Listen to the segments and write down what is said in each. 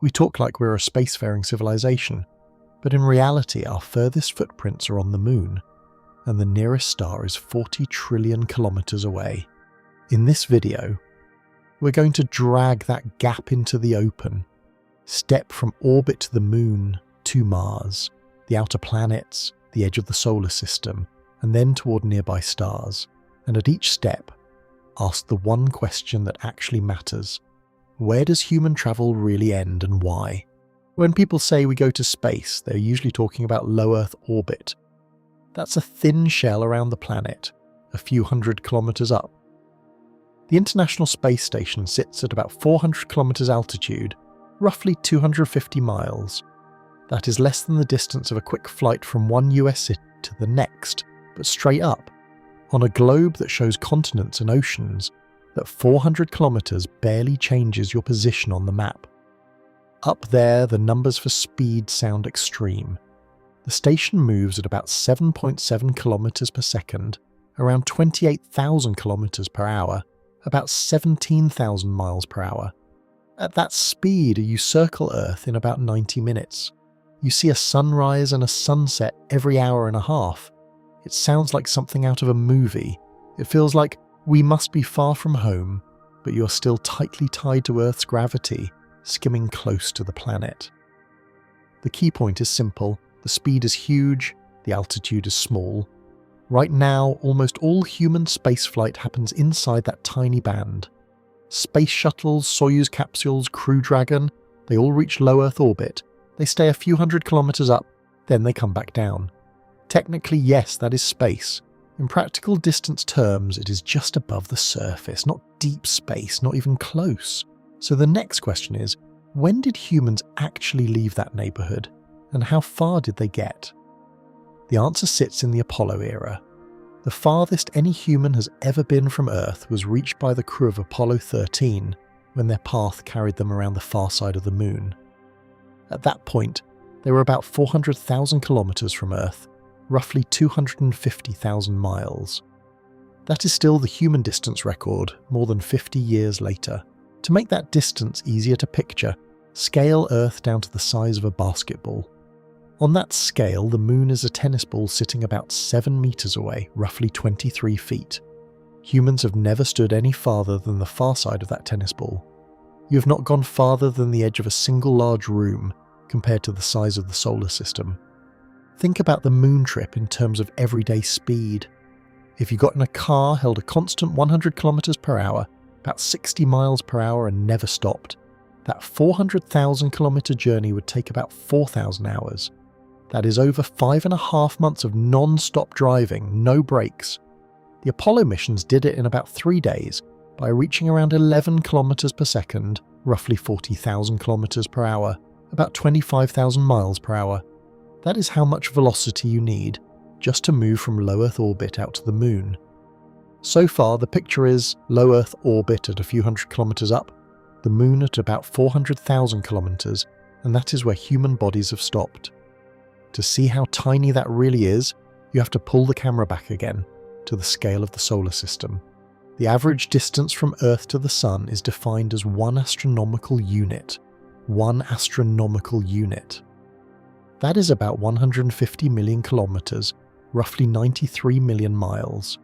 We talk like we're a spacefaring civilization, but in reality our furthest footprints are on the moon, and the nearest star is 40 trillion kilometers away. In this video, we're going to drag that gap into the open, step from orbit to the moon to Mars, the outer planets, the edge of the solar system, and then toward nearby stars, and at each step, ask the one question that actually matters. Where does human travel really end and why? When people say we go to space, they're usually talking about low Earth orbit. That's a thin shell around the planet, a few hundred kilometers up. The International Space Station sits at about 400 kilometers altitude, roughly 250 miles. That is less than the distance of a quick flight from one US city to the next, but straight up, on a globe that shows continents and oceans, that 400 kilometers barely changes your position on the map. Up there, the numbers for speed sound extreme. The station moves at about 7.7 kilometers per second, around 28,000 kilometers per hour, about 17,000 miles per hour. At that speed, you circle Earth in about 90 minutes. You see a sunrise and a sunset every hour and a half. It sounds like something out of a movie. It feels like we must be far from home, but you're still tightly tied to Earth's gravity, skimming close to the planet. The key point is simple. The speed is huge, the altitude is small. Right now, almost all human spaceflight happens inside that tiny band. Space shuttles, Soyuz capsules, Crew Dragon, they all reach low Earth orbit. They stay a few hundred kilometers up, then they come back down. Technically, yes, that is space. In practical distance terms, it is just above the surface, not deep space, not even close. So the next question is, when did humans actually leave that neighborhood, and how far did they get? The answer sits in the Apollo era. The farthest any human has ever been from Earth was reached by the crew of Apollo 13, when their path carried them around the far side of the moon. At that point, they were about 400,000 kilometers from Earth, roughly 250,000 miles. That is still the human distance record, more than 50 years later. To make that distance easier to picture, scale Earth down to the size of a basketball. On that scale, the moon is a tennis ball sitting about 7 meters away, roughly 23 feet. Humans have never stood any farther than the far side of that tennis ball. You have not gone farther than the edge of a single large room, compared to the size of the solar system. Think about the moon trip in terms of everyday speed. If you got in a car, held a constant 100 kilometers per hour, about 60 miles per hour and never stopped, that 400,000 kilometer journey would take about 4,000 hours. That is over 5.5 months of non-stop driving, no breaks. The Apollo missions did it in about 3 days by reaching around 11 kilometers per second, roughly 40,000 kilometers per hour, about 25,000 miles per hour. That is how much velocity you need just to move from low Earth orbit out to the moon. So far, the picture is low Earth orbit at a few hundred kilometers up, the moon at about 400,000 kilometers, and that is where human bodies have stopped. To see how tiny that really is, you have to pull the camera back again, to the scale of the solar system. The average distance from Earth to the Sun is defined as 1 astronomical unit. 1 astronomical unit. That is about 150 million kilometers, roughly 93 million miles.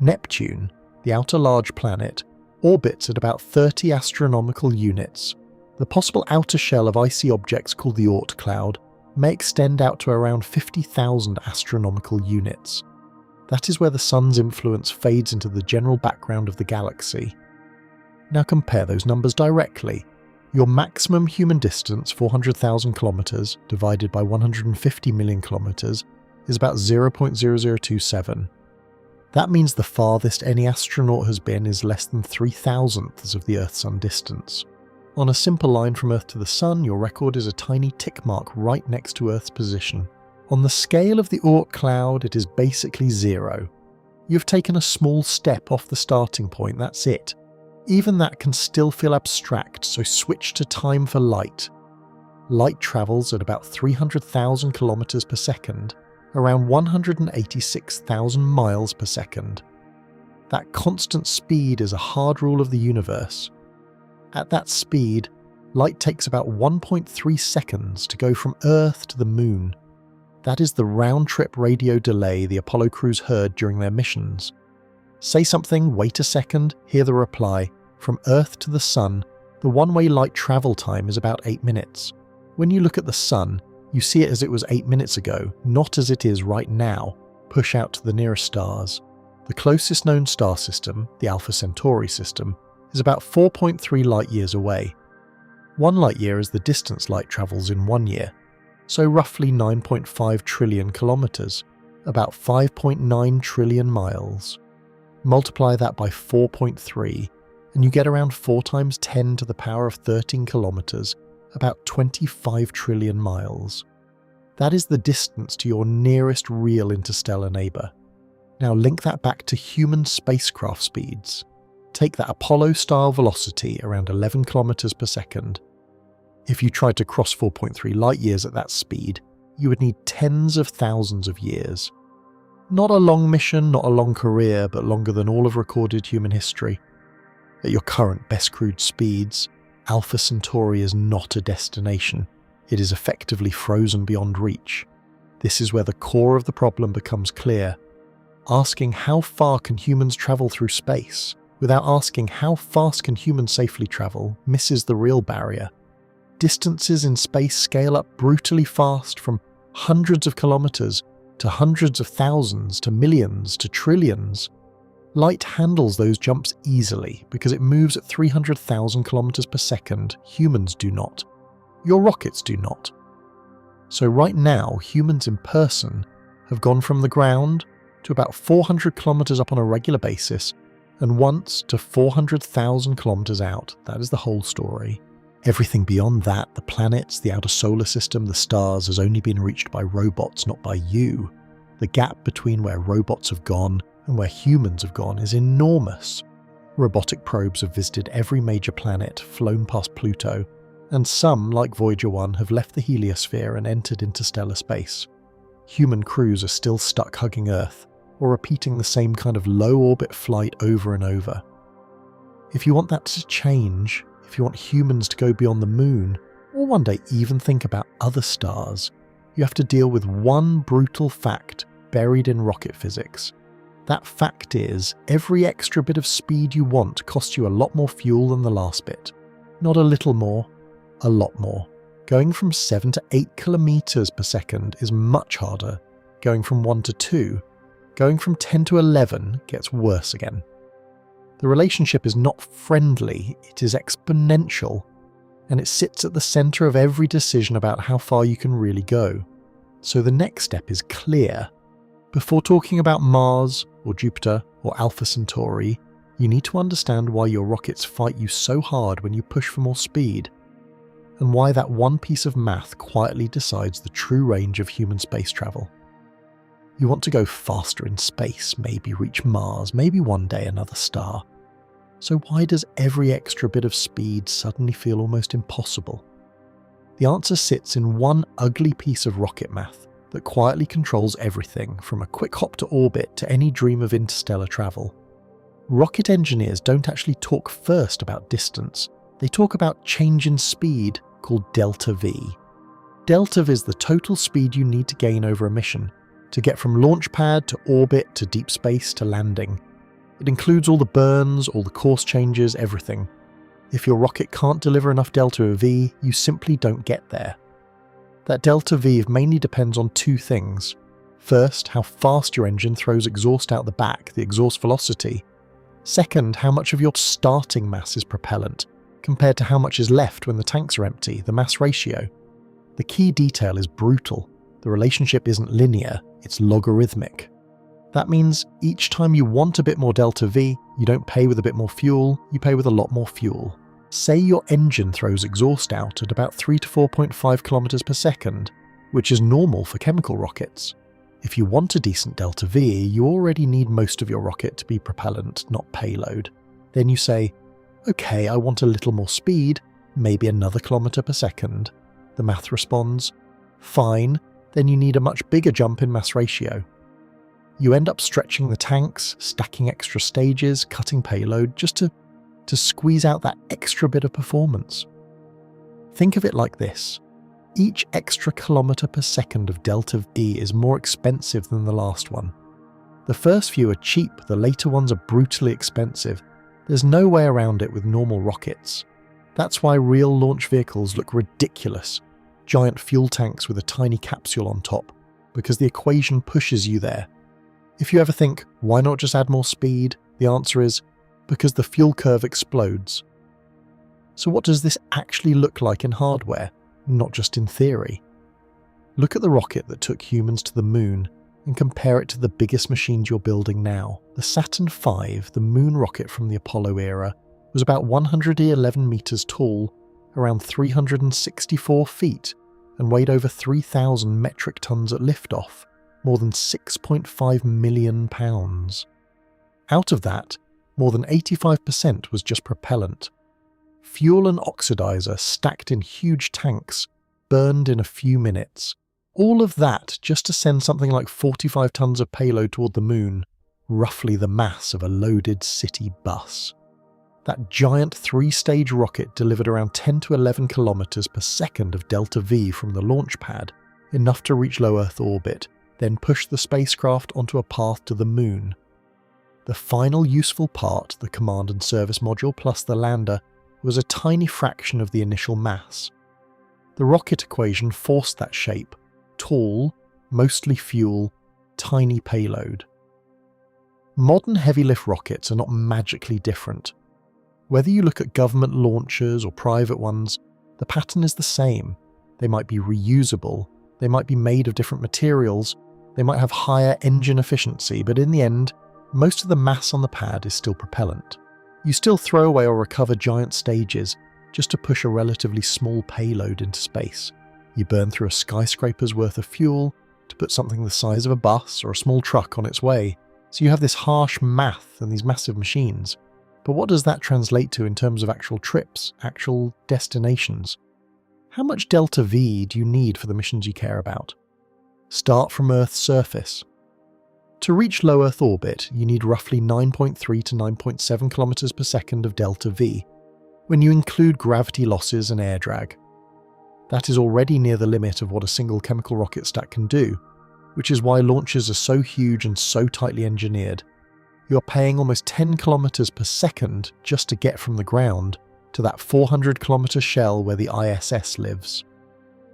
Neptune, the outer large planet, orbits at about 30 astronomical units. The possible outer shell of icy objects called the Oort cloud may extend out to around 50,000 astronomical units. That is where the Sun's influence fades into the general background of the galaxy. Now compare those numbers directly. Your maximum human distance, 400,000 kilometers, divided by 150 million kilometers, is about 0.0027. That means the farthest any astronaut has been is less than 3,000ths of the Earth-Sun distance. On a simple line from Earth to the Sun, your record is a tiny tick mark right next to Earth's position. On the scale of the Oort cloud, it is basically 0. You've taken a small step off the starting point, that's it. Even that can still feel abstract, so switch to time for light. Light travels at about 300,000 kilometers per second, around 186,000 miles per second. That constant speed is a hard rule of the universe. At that speed, Light takes about 1.3 seconds to go from Earth to the Moon. That is the round-trip radio delay the Apollo crews heard during their missions. Say something, wait a second, hear the reply. From Earth to the Sun, the one-way light travel time is about 8 minutes. When you look at the Sun, you see it as it was 8 minutes ago, not as it is right now. Push out to the nearest stars. The closest known star system, the Alpha Centauri system, is about 4.3 light-years away. 1 light-year is the distance light travels in 1 year, so roughly 9.5 trillion kilometers, about 5.9 trillion miles. Multiply that by 4.3, and you get around 4 times 10 to the power of 13 kilometers, about 25 trillion miles. That is the distance to your nearest real interstellar neighbour. Now link that back to human spacecraft speeds. Take that Apollo-style velocity around 11 kilometers per second. If you tried to cross 4.3 light-years at that speed, you would need tens of thousands of years. Not a long mission, not a long career, but longer than all of recorded human history. At your current best crewed speeds, Alpha Centauri is not a destination. It is effectively frozen beyond reach. This is where the core of the problem becomes clear. Asking how far can humans travel through space, without asking how fast can humans safely travel, misses the real barrier. Distances in space scale up brutally fast, from hundreds of kilometers to hundreds of thousands to millions to trillions. Light handles those jumps easily because it moves at 300,000 kilometers per second. Humans do not. Your rockets do not. So right now, humans in person have gone from the ground to about 400 kilometers up on a regular basis, and once to 400,000 kilometers out. That is the whole story. Everything beyond that, the planets, the outer solar system, the stars, has only been reached by robots, not by you. The gap between where robots have gone and where humans have gone is enormous. Robotic probes have visited every major planet, flown past Pluto, and some, like Voyager 1, have left the heliosphere and entered interstellar space. Human crews are still stuck hugging Earth, or repeating the same kind of low-orbit flight over and over. If you want that to change, if you want humans to go beyond the Moon, or one day even think about other stars, you have to deal with one brutal fact buried in rocket physics. That fact is, every extra bit of speed you want costs you a lot more fuel than the last bit. Not a little more, a lot more. Going from 7 to 8 kilometers per second is much harder. Going from 1 to 2, going from 10 to 11 gets worse again. The relationship is not friendly, it is exponential, and it sits at the center of every decision about how far you can really go. So the next step is clear. Before talking about Mars, or Jupiter, or Alpha Centauri, you need to understand why your rockets fight you so hard when you push for more speed, and why that one piece of math quietly decides the true range of human space travel. You want to go faster in space, maybe reach Mars, maybe one day another star. So why does every extra bit of speed suddenly feel almost impossible? The answer sits in one ugly piece of rocket math that quietly controls everything, from a quick hop to orbit to any dream of interstellar travel. Rocket engineers don't actually talk first about distance, they talk about change in speed, called delta V. Delta V is the total speed you need to gain over a mission, to get from launch pad to orbit to deep space to landing. It includes all the burns, all the course changes, everything. If your rocket can't deliver enough delta V, you simply don't get there. That delta V mainly depends on two things. First, how fast your engine throws exhaust out the back, the exhaust velocity. Second, how much of your starting mass is propellant, compared to how much is left when the tanks are empty, the mass ratio. The key detail is brutal. The relationship isn't linear, it's logarithmic. That means each time you want a bit more delta V, you don't pay with a bit more fuel, you pay with a lot more fuel. Say your engine throws exhaust out at about 3 to 4.5 kilometers per second, which is normal for chemical rockets. If you want a decent delta V, you already need most of your rocket to be propellant, not payload. Then you say, okay, I want a little more speed, maybe another kilometer per second. The math responds, fine, then you need a much bigger jump in mass ratio. You end up stretching the tanks, stacking extra stages, cutting payload, just to squeeze out that extra bit of performance. Think of it like this. Each extra kilometre per second of delta V is more expensive than the last one. The first few are cheap, the later ones are brutally expensive. There's no way around it with normal rockets. That's why real launch vehicles look ridiculous. Giant fuel tanks with a tiny capsule on top, because the equation pushes you there. If you ever think, why not just add more speed? The answer is, because the fuel curve explodes. So what does this actually look like in hardware, not just in theory? Look at the rocket that took humans to the moon and compare it to the biggest machines you're building now. The Saturn V, the moon rocket from the Apollo era, was about 111 meters tall, around 364 feet, and weighed over 3,000 metric tons at liftoff, more than 6.5 million pounds. Out of that, more than 85% was just propellant. Fuel and oxidizer stacked in huge tanks, burned in a few minutes. All of that just to send something like 45 tons of payload toward the moon, roughly the mass of a loaded city bus. That giant 3-stage rocket delivered around 10 to 11 kilometers per second of delta V from the launch pad, enough to reach low Earth orbit, then push the spacecraft onto a path to the moon. The final useful part, the command and service module plus the lander, was a tiny fraction of the initial mass. The rocket equation forced that shape: tall, mostly fuel, tiny payload. Modern heavy-lift rockets are not magically different. Whether you look at government launchers or private ones, the pattern is the same. They might be reusable, they might be made of different materials, they might have higher engine efficiency, but in the end, most of the mass on the pad is still propellant. You still throw away or recover giant stages just to push a relatively small payload into space. You burn through a skyscraper's worth of fuel to put something the size of a bus or a small truck on its way. So you have this harsh math and these massive machines. But what does that translate to in terms of actual trips, actual destinations? How much delta V do you need for the missions you care about? Start from Earth's surface. To reach low Earth orbit, you need roughly 9.3 to 9.7 kilometers per second of delta V, when you include gravity losses and air drag. That is already near the limit of what a single chemical rocket stack can do, which is why launches are so huge and so tightly engineered. You are paying almost 10 kilometers per second just to get from the ground to that 400-kilometer shell where the ISS lives.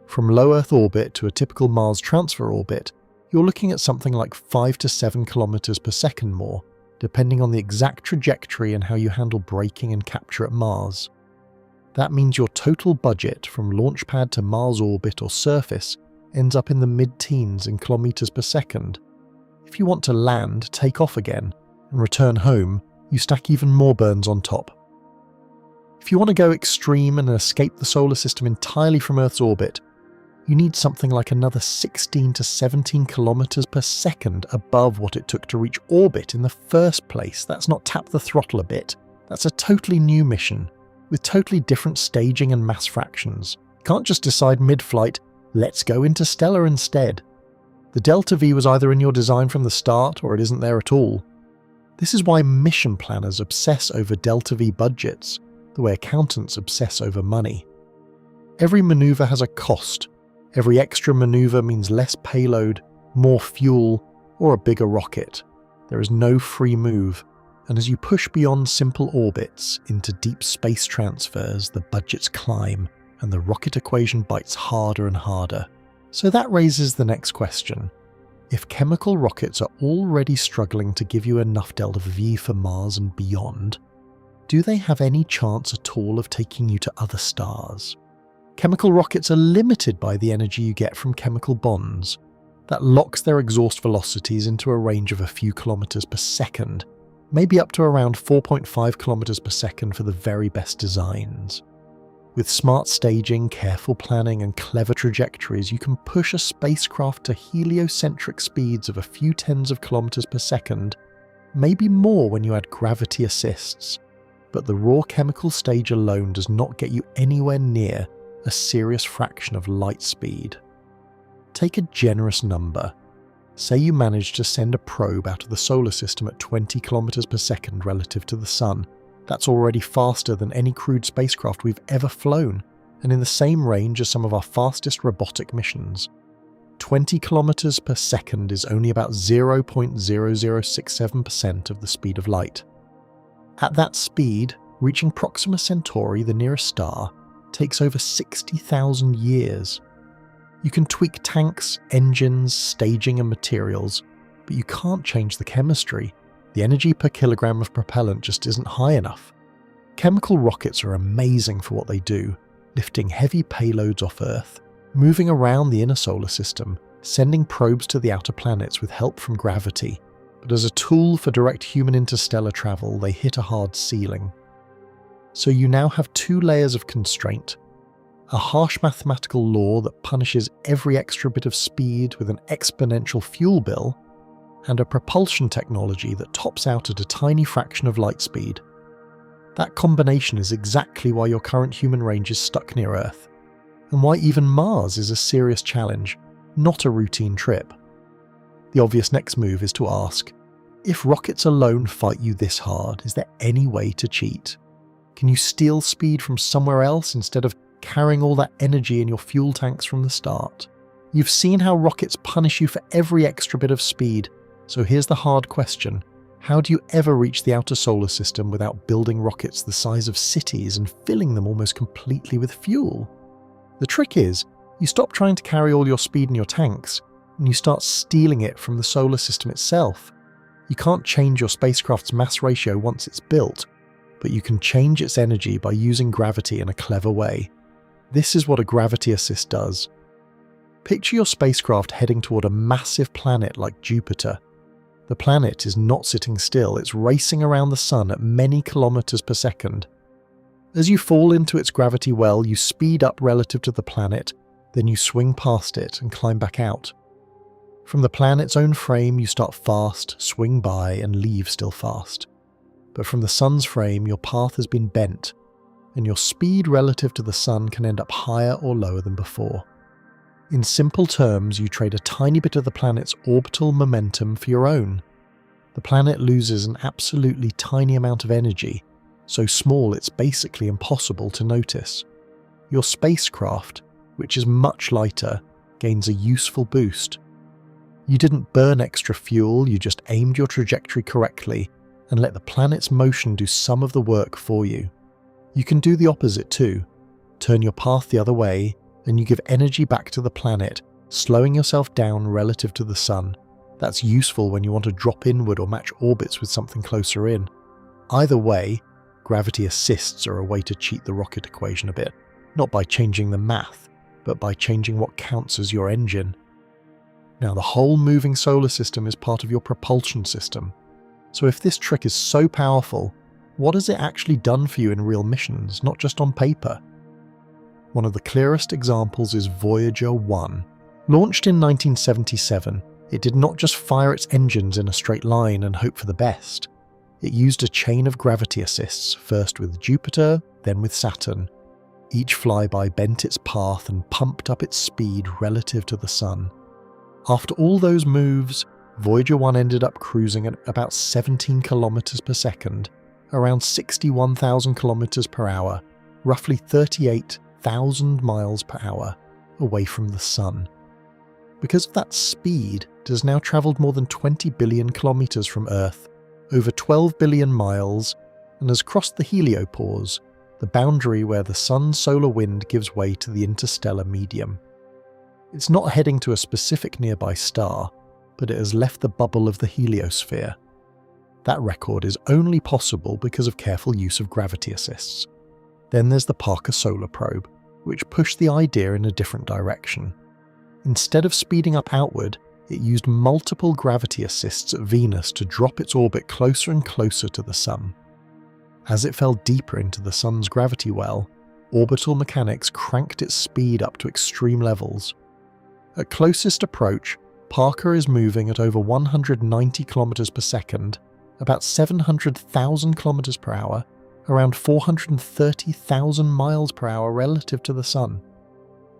From low Earth orbit to a typical Mars transfer orbit, you're looking at something like 5 to 7 kilometers per second more, depending on the exact trajectory and how you handle braking and capture at Mars. That means your total budget from launch pad to Mars orbit or surface ends up in the mid-teens in kilometers per second. If you want to land, take off again, and return home, you stack even more burns on top. If you want to go extreme and escape the solar system entirely from Earth's orbit, you need something like another 16 to 17 kilometers per second above what it took to reach orbit in the first place. That's not tap the throttle a bit. That's a totally new mission, with totally different staging and mass fractions. You can't just decide mid-flight, let's go interstellar instead. The delta V was either in your design from the start or it isn't there at all. This is why mission planners obsess over delta V budgets, the way accountants obsess over money. Every maneuver has a cost. Every extra maneuver means less payload, more fuel, or a bigger rocket. There is no free move, and as you push beyond simple orbits into deep space transfers, the budgets climb, and the rocket equation bites harder and harder. So that raises the next question. If chemical rockets are already struggling to give you enough delta V for Mars and beyond, do they have any chance at all of taking you to other stars? Chemical rockets are limited by the energy you get from chemical bonds. That locks their exhaust velocities into a range of a few kilometers per second, maybe up to around 4.5 kilometers per second for the very best designs. With smart staging, careful planning, and clever trajectories, you can push a spacecraft to heliocentric speeds of a few tens of kilometers per second, maybe more when you add gravity assists. But the raw chemical stage alone does not get you anywhere near a serious fraction of light speed. Take a generous number. Say you manage to send a probe out of the solar system at 20 kilometers per second relative to the Sun. That's already faster than any crewed spacecraft we've ever flown, and in the same range as some of our fastest robotic missions. 20 kilometers per second is only about 0.0067% of the speed of light. At that speed, reaching Proxima Centauri, the nearest star, takes over 60,000 years. You can tweak tanks, engines, staging and materials, but you can't change the chemistry. The energy per kilogram of propellant just isn't high enough. Chemical rockets are amazing for what they do, lifting heavy payloads off Earth, moving around the inner solar system, sending probes to the outer planets with help from gravity. But as a tool for direct human interstellar travel, they hit a hard ceiling. So you now have two layers of constraint: a harsh mathematical law that punishes every extra bit of speed with an exponential fuel bill, and a propulsion technology that tops out at a tiny fraction of light speed. That combination is exactly why your current human range is stuck near Earth, and why even Mars is a serious challenge, not a routine trip. The obvious next move is to ask, if rockets alone fight you this hard, is there any way to cheat? Can you steal speed from somewhere else instead of carrying all that energy in your fuel tanks from the start? You've seen how rockets punish you for every extra bit of speed, so here's the hard question. How do you ever reach the outer solar system without building rockets the size of cities and filling them almost completely with fuel? The trick is, you stop trying to carry all your speed in your tanks, and you start stealing it from the solar system itself. You can't change your spacecraft's mass ratio once it's built, but you can change its energy by using gravity in a clever way. This is what a gravity assist does. Picture your spacecraft heading toward a massive planet like Jupiter. The planet is not sitting still, it's racing around the sun at many kilometers per second. As you fall into its gravity well, you speed up relative to the planet, then you swing past it and climb back out. From the planet's own frame, you start fast, swing by, and leave still fast. But from the sun's frame, your path has been bent, and your speed relative to the sun can end up higher or lower than before. In simple terms, you trade a tiny bit of the planet's orbital momentum for your own. The planet loses an absolutely tiny amount of energy, so small it's basically impossible to notice. Your spacecraft, which is much lighter, gains a useful boost. You didn't burn extra fuel, you just aimed your trajectory correctly and let the planet's motion do some of the work for you. You can do the opposite too. Turn your path the other way, and you give energy back to the planet, slowing yourself down relative to the sun. That's useful when you want to drop inward or match orbits with something closer in. Either way, gravity assists are a way to cheat the rocket equation a bit, not by changing the math, but by changing what counts as your engine. Now, the whole moving solar system is part of your propulsion system. So if this trick is so powerful, what has it actually done for you in real missions, not just on paper? One of the clearest examples is Voyager 1. Launched in 1977, it did not just fire its engines in a straight line and hope for the best. It used a chain of gravity assists, first with Jupiter, then with Saturn. Each flyby bent its path and pumped up its speed relative to the sun. After all those moves, Voyager 1 ended up cruising at about 17 kilometers per second, around 61,000 kilometers per hour, roughly 38,000 miles per hour, away from the sun. Because of that speed, it has now travelled more than 20 billion kilometers from Earth, over 12 billion miles, and has crossed the heliopause, the boundary where the sun's solar wind gives way to the interstellar medium. It's not heading to a specific nearby star, but it has left the bubble of the heliosphere. That record is only possible because of careful use of gravity assists. Then there's the Parker Solar Probe, which pushed the idea in a different direction. Instead of speeding up outward, it used multiple gravity assists at Venus to drop its orbit closer and closer to the Sun. As it fell deeper into the Sun's gravity well, orbital mechanics cranked its speed up to extreme levels. At closest approach, Parker is moving at over 190 kilometers per second, about 700,000 kilometers per hour, around 430,000 miles per hour relative to the Sun.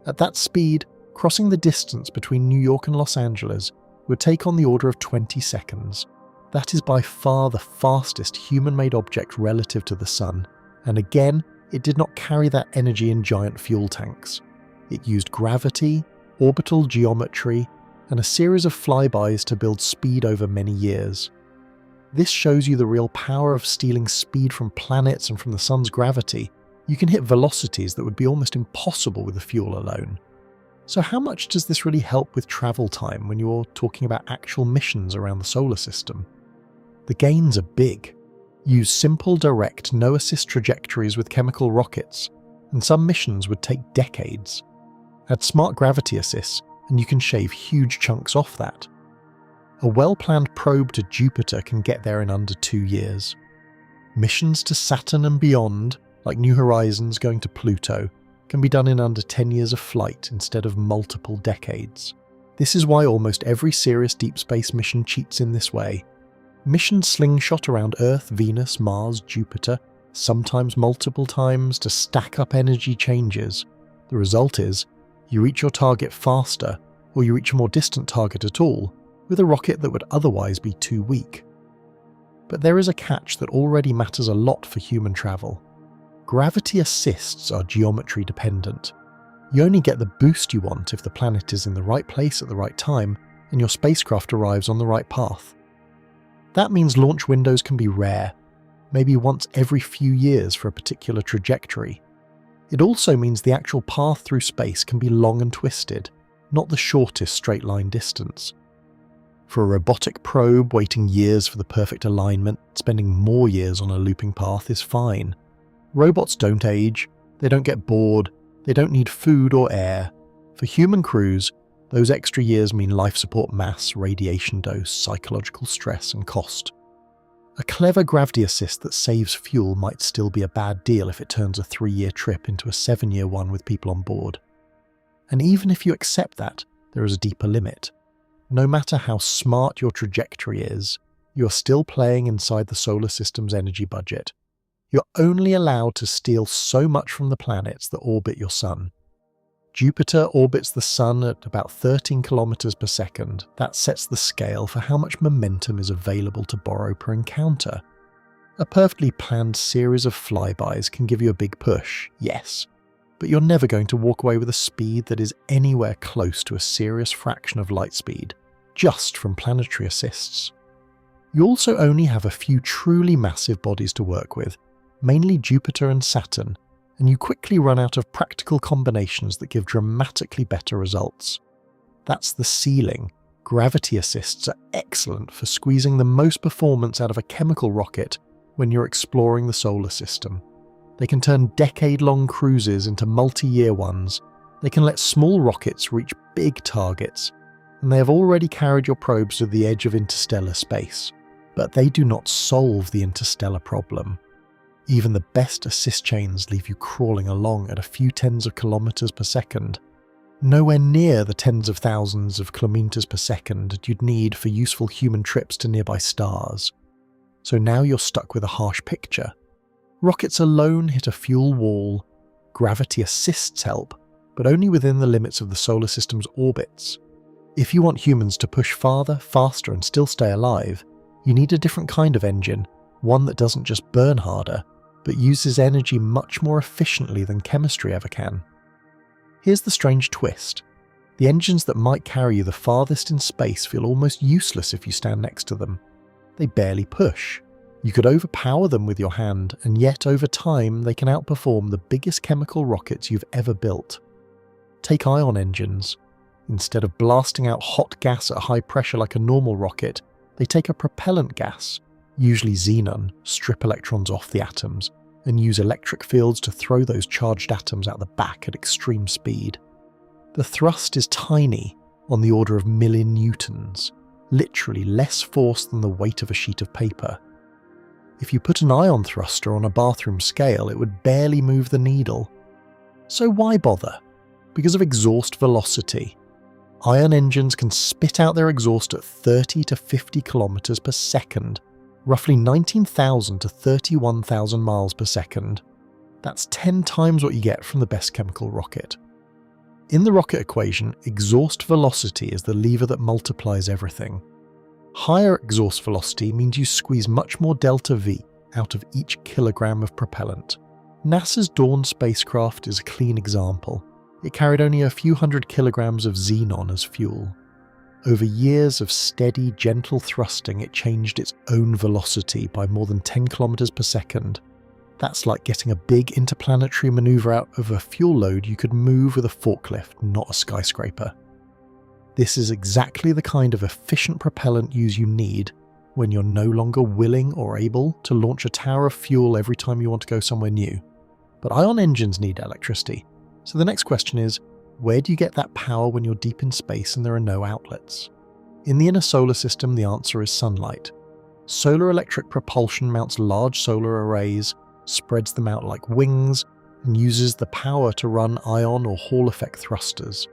At that speed, crossing the distance between New York and Los Angeles would take on the order of 20 seconds. That is by far the fastest human-made object relative to the Sun, and again, it did not carry that energy in giant fuel tanks. It used gravity, orbital geometry, and a series of flybys to build speed over many years. This shows you the real power of stealing speed from planets and from the sun's gravity. You can hit velocities that would be almost impossible with the fuel alone. So how much does this really help with travel time when you're talking about actual missions around the solar system? The gains are big. Use simple, direct, no-assist trajectories with chemical rockets, and some missions would take decades. Add smart gravity assists, and you can shave huge chunks off that. A well-planned probe to Jupiter can get there in under 2 years. Missions to Saturn and beyond, like New Horizons going to Pluto, can be done in under 10 years of flight instead of multiple decades. This is why almost every serious deep space mission cheats in this way. Missions slingshot around Earth, Venus, Mars, Jupiter, sometimes multiple times to stack up energy changes. The result is, you reach your target faster, or you reach a more distant target at all, with a rocket that would otherwise be too weak. But there is a catch that already matters a lot for human travel. Gravity assists are geometry dependent. You only get the boost you want if the planet is in the right place at the right time and your spacecraft arrives on the right path. That means launch windows can be rare, maybe once every few years for a particular trajectory. It also means the actual path through space can be long and twisted, not the shortest straight line distance. For a robotic probe, waiting years for the perfect alignment, spending more years on a looping path is fine. Robots don't age, they don't get bored, they don't need food or air. For human crews, those extra years mean life support mass, radiation dose, psychological stress and cost. A clever gravity assist that saves fuel might still be a bad deal if it turns a 3-year trip into a 7-year one with people on board. And even if you accept that, there is a deeper limit. No matter how smart your trajectory is, you are still playing inside the solar system's energy budget. You're only allowed to steal so much from the planets that orbit your sun. Jupiter orbits the sun at about 13 kilometers per second. That sets the scale for how much momentum is available to borrow per encounter. A perfectly planned series of flybys can give you a big push, yes, but you're never going to walk away with a speed that is anywhere close to a serious fraction of light speed, just from planetary assists. You also only have a few truly massive bodies to work with, mainly Jupiter and Saturn, and you quickly run out of practical combinations that give dramatically better results. That's the ceiling. Gravity assists are excellent for squeezing the most performance out of a chemical rocket when you're exploring the solar system. They can turn decade-long cruises into multi-year ones. They can let small rockets reach big targets, and they have already carried your probes to the edge of interstellar space. But they do not solve the interstellar problem. Even the best assist chains leave you crawling along at a few tens of kilometers per second, nowhere near the tens of thousands of kilometers per second you'd need for useful human trips to nearby stars. So now you're stuck with a harsh picture. Rockets alone hit a fuel wall. Gravity assists help, but only within the limits of the solar system's orbits. If you want humans to push farther, faster, and still stay alive, you need a different kind of engine, one that doesn't just burn harder, but uses energy much more efficiently than chemistry ever can. Here's the strange twist. The engines that might carry you the farthest in space feel almost useless if you stand next to them. They barely push. You could overpower them with your hand, and yet over time they can outperform the biggest chemical rockets you've ever built. Take ion engines. Instead of blasting out hot gas at high pressure like a normal rocket, they take a propellant gas, usually xenon, strip electrons off the atoms, and use electric fields to throw those charged atoms out the back at extreme speed. The thrust is tiny, on the order of millinewtons, literally less force than the weight of a sheet of paper. If you put an ion thruster on a bathroom scale, it would barely move the needle. So why bother? Because of exhaust velocity. Ion engines can spit out their exhaust at 30 to 50 kilometers per second, roughly 19,000 to 31,000 miles per second. That's 10 times what you get from the best chemical rocket. In the rocket equation, exhaust velocity is the lever that multiplies everything. Higher exhaust velocity means you squeeze much more delta V out of each kilogram of propellant. NASA's Dawn spacecraft is a clean example. It carried only a few hundred kilograms of xenon as fuel. Over years of steady, gentle thrusting, it changed its own velocity by more than 10 kilometers per second. That's like getting a big interplanetary maneuver out of a fuel load you could move with a forklift, not a skyscraper. This is exactly the kind of efficient propellant use you need when you're no longer willing or able to launch a tower of fuel every time you want to go somewhere new. But ion engines need electricity. So the next question is, where do you get that power when you're deep in space and there are no outlets? In the inner solar system, the answer is sunlight. Solar electric propulsion mounts large solar arrays, spreads them out like wings, and uses the power to run ion or Hall effect thrusters.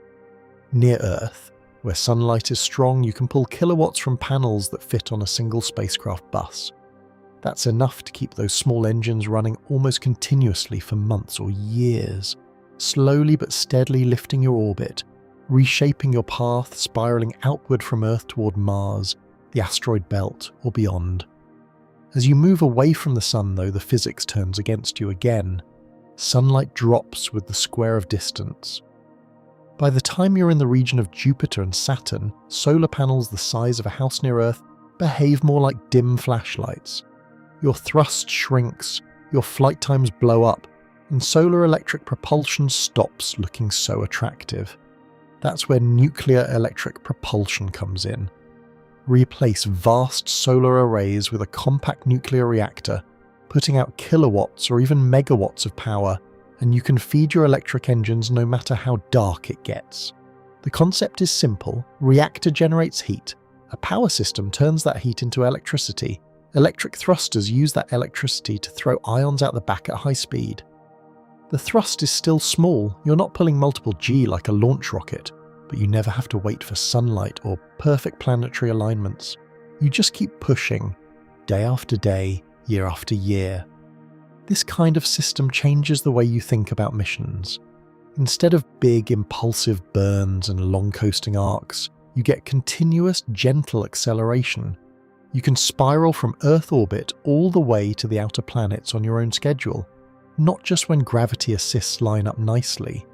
Near Earth, where sunlight is strong, you can pull kilowatts from panels that fit on a single spacecraft bus. That's enough to keep those small engines running almost continuously for months or years, slowly but steadily lifting your orbit, reshaping your path, spiraling outward from Earth toward Mars, the asteroid belt, or beyond. As you move away from the sun, though, the physics turns against you again. Sunlight drops with the square of distance. By the time you're in the region of Jupiter and Saturn, solar panels the size of a house near Earth behave more like dim flashlights. Your thrust shrinks, your flight times blow up, and solar electric propulsion stops looking so attractive. That's where nuclear electric propulsion comes in. Replace vast solar arrays with a compact nuclear reactor, putting out kilowatts or even megawatts of power, and you can feed your electric engines no matter how dark it gets. The concept is simple. Reactor generates heat. A power system turns that heat into electricity. Electric thrusters use that electricity to throw ions out the back at high speed. The thrust is still small. You're not pulling multiple G like a launch rocket, but you never have to wait for sunlight or perfect planetary alignments. You just keep pushing, day after day, year after year. This kind of system changes the way you think about missions. Instead of big, impulsive burns and long coasting arcs, you get continuous, gentle acceleration. You can spiral from Earth orbit all the way to the outer planets on your own schedule, not just when gravity assists line up nicely.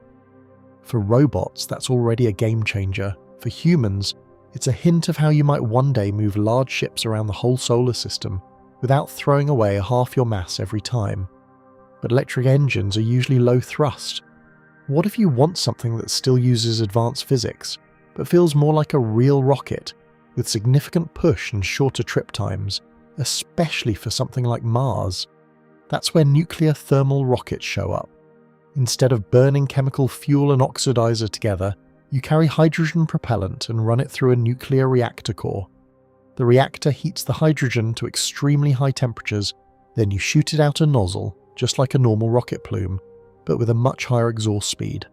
For robots, that's already a game changer. For humans, it's a hint of how you might one day move large ships around the whole solar system without throwing away half your mass every time. But electric engines are usually low thrust. What if you want something that still uses advanced physics, but feels more like a real rocket, with significant push and shorter trip times, especially for something like Mars? That's where nuclear thermal rockets show up. Instead of burning chemical fuel and oxidizer together, you carry hydrogen propellant and run it through a nuclear reactor core. The reactor heats the hydrogen to extremely high temperatures, then you shoot it out a nozzle, just like a normal rocket plume, but with a much higher exhaust speed.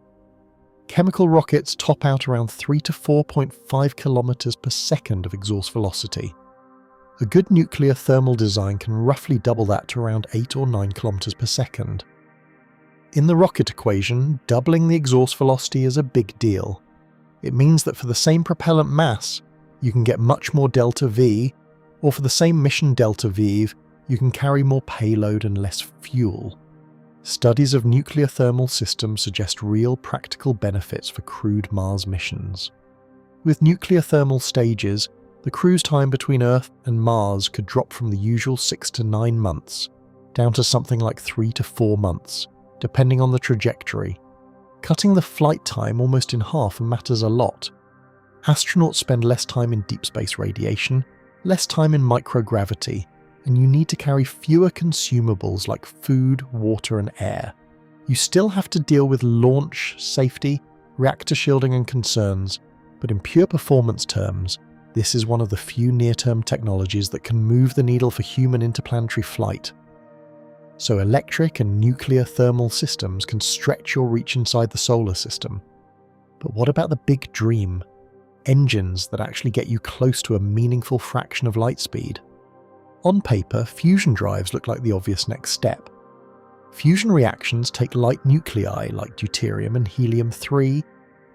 Chemical rockets top out around 3 to 4.5 kilometers per second of exhaust velocity. A good nuclear thermal design can roughly double that to around 8 or 9 kilometers per second. In the rocket equation, doubling the exhaust velocity is a big deal. It means that for the same propellant mass, you can get much more delta V, or for the same mission delta V, you can carry more payload and less fuel. Studies of nuclear thermal systems suggest real practical benefits for crewed Mars missions. With nuclear thermal stages, the cruise time between Earth and Mars could drop from the usual 6 to 9 months, down to something like 3 to 4 months, depending on the trajectory. Cutting the flight time almost in half matters a lot. Astronauts spend less time in deep space radiation, less time in microgravity, and you need to carry fewer consumables like food, water, and air. You still have to deal with launch, safety, reactor shielding and concerns, but in pure performance terms, this is one of the few near-term technologies that can move the needle for human interplanetary flight. So electric and nuclear thermal systems can stretch your reach inside the solar system. But what about the big dream? Engines that actually get you close to a meaningful fraction of light speed. On paper, fusion drives look like the obvious next step. Fusion reactions take light nuclei like deuterium and helium-3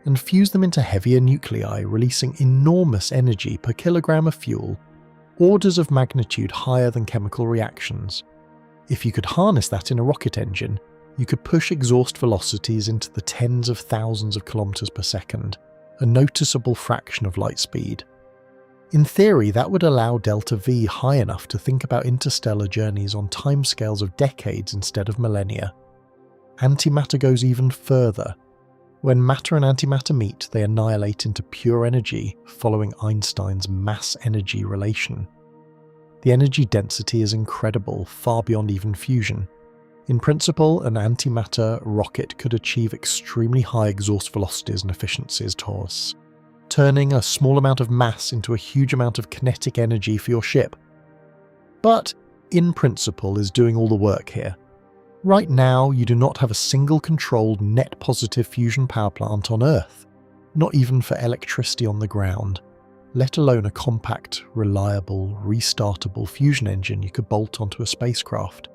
and fuse them into heavier nuclei, releasing enormous energy per kilogram of fuel, orders of magnitude higher than chemical reactions. If you could harness that in a rocket engine, You could push exhaust velocities into the tens of thousands of kilometers per second, a noticeable fraction of light speed. In theory, that would allow delta V high enough to think about interstellar journeys on timescales of decades instead of millennia. Antimatter goes even further. When matter and antimatter meet, they annihilate into pure energy, following Einstein's mass-energy relation. The energy density is incredible, far beyond even fusion. In principle, an antimatter rocket could achieve extremely high exhaust velocities and efficiencies, turning a small amount of mass into a huge amount of kinetic energy for your ship. But, in principle, is doing all the work here. Right now, you do not have a single controlled net positive fusion power plant on Earth, not even for electricity on the ground, let alone a compact, reliable, restartable fusion engine you could bolt onto a spacecraft.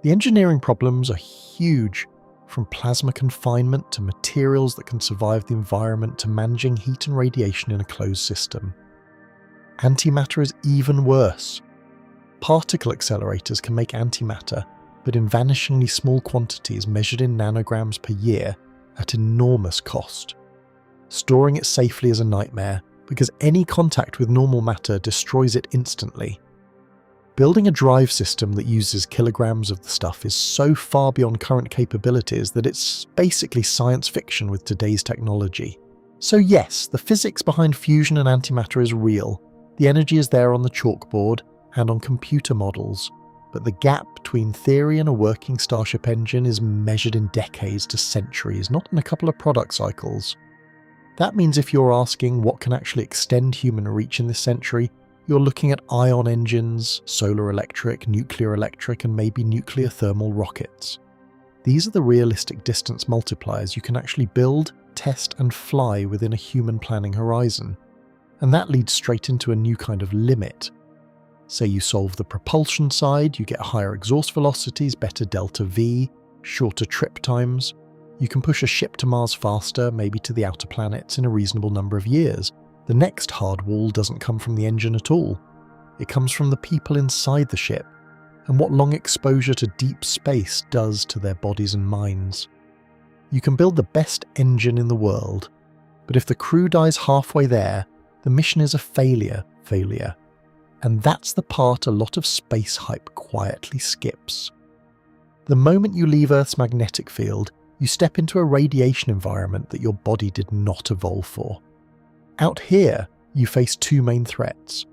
The engineering problems are huge, from plasma confinement to materials that can survive the environment to managing heat and radiation in a closed system. Antimatter is even worse. Particle accelerators can make antimatter, but in vanishingly small quantities measured in nanograms per year at enormous cost. Storing it safely is a nightmare, because any contact with normal matter destroys it instantly. Building a drive system that uses kilograms of the stuff is so far beyond current capabilities that it's basically science fiction with today's technology. So yes, the physics behind fusion and antimatter is real. The energy is there on the chalkboard and on computer models, but the gap between theory and a working Starship engine is measured in decades to centuries, not in a couple of product cycles. That means if you're asking what can actually extend human reach in this century, you're looking at ion engines, solar electric, nuclear electric, and maybe nuclear thermal rockets. These are the realistic distance multipliers you can actually build, test, and fly within a human planning horizon. And that leads straight into a new kind of limit. Say you solve the propulsion side, you get higher exhaust velocities, better delta V, shorter trip times. You can push a ship to Mars faster, maybe to the outer planets, in a reasonable number of years. The next hard wall doesn't come from the engine at all. It comes from the people inside the ship, and what long exposure to deep space does to their bodies and minds. You can build the best engine in the world, but if the crew dies halfway there, the mission is a failure. And that's the part a lot of space hype quietly skips. The moment you leave Earth's magnetic field, you step into a radiation environment that your body did not evolve for. Out here, you face two main threats.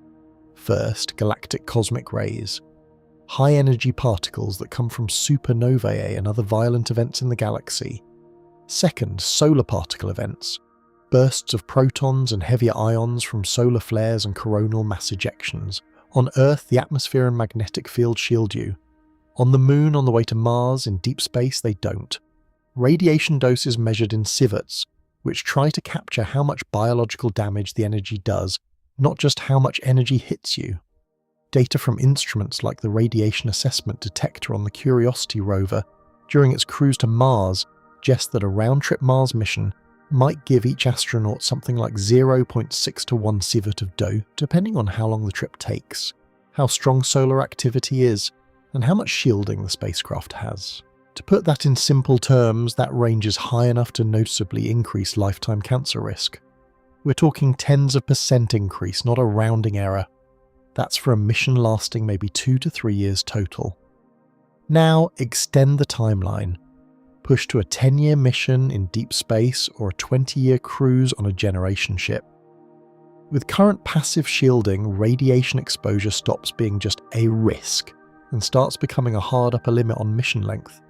First, galactic cosmic rays, high-energy particles that come from supernovae and other violent events in the galaxy. Second, solar particle events, bursts of protons and heavier ions from solar flares and coronal mass ejections. On Earth, the atmosphere and magnetic field shield you. On the Moon, on the way to Mars, in deep space, they don't. Radiation doses measured in sieverts, which try to capture how much biological damage the energy does, not just how much energy hits you. Data from instruments like the Radiation Assessment Detector on the Curiosity rover during its cruise to Mars suggest that a round-trip Mars mission might give each astronaut something like 0.6 to 1 sievert of DOE, depending on how long the trip takes, how strong solar activity is, and how much shielding the spacecraft has. To put that in simple terms, that range is high enough to noticeably increase lifetime cancer risk. We're talking tens of % increase, not a rounding error. That's for a mission lasting maybe 2 to 3 years total. Now, extend the timeline. Push to a 10-year mission in deep space or a 20-year cruise on a generation ship. With current passive shielding, radiation exposure stops being just a risk and starts becoming a hard upper limit on mission length.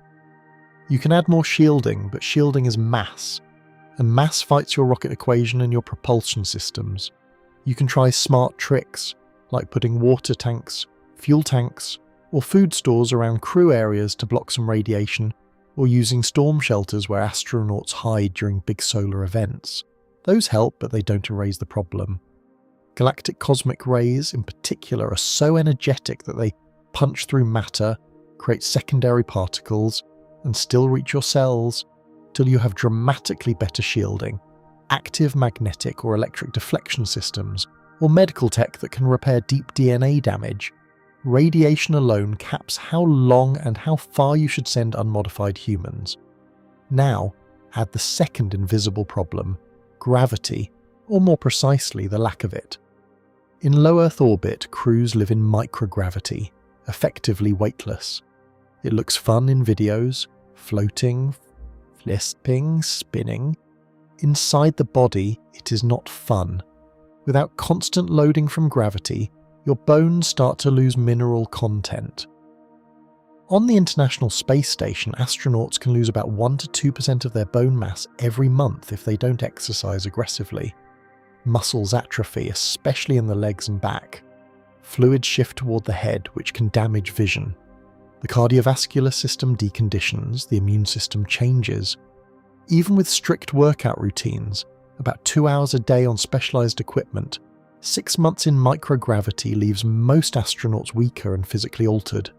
You can add more shielding, but shielding is mass, and mass fights your rocket equation and your propulsion systems. You can try smart tricks, like putting water tanks, fuel tanks, or food stores around crew areas to block some radiation, or using storm shelters where astronauts hide during big solar events. Those help, but they don't erase the problem. Galactic cosmic rays, in particular, are so energetic that they punch through matter, create secondary particles, and still reach your cells, till you have dramatically better shielding, active magnetic or electric deflection systems, or medical tech that can repair deep DNA damage. radiation alone caps how long and how far you should send unmodified humans. Now, add the second invisible problem, gravity, or more precisely, the lack of it. In low Earth orbit, crews live in microgravity, effectively weightless. It looks fun in videos, floating, flipping, spinning. Inside the body, it is not fun. Without constant loading from gravity, your bones start to lose mineral content. On the International Space Station, astronauts can lose about 1 to 2% of their bone mass every month if they don't exercise aggressively. Muscles atrophy, especially in the legs and back. Fluids shift toward the head, which can damage vision. The cardiovascular system deconditions, the immune system changes. Even with strict workout routines, about 2 hours a day on specialized equipment, 6 months in microgravity leaves most astronauts weaker and physically altered.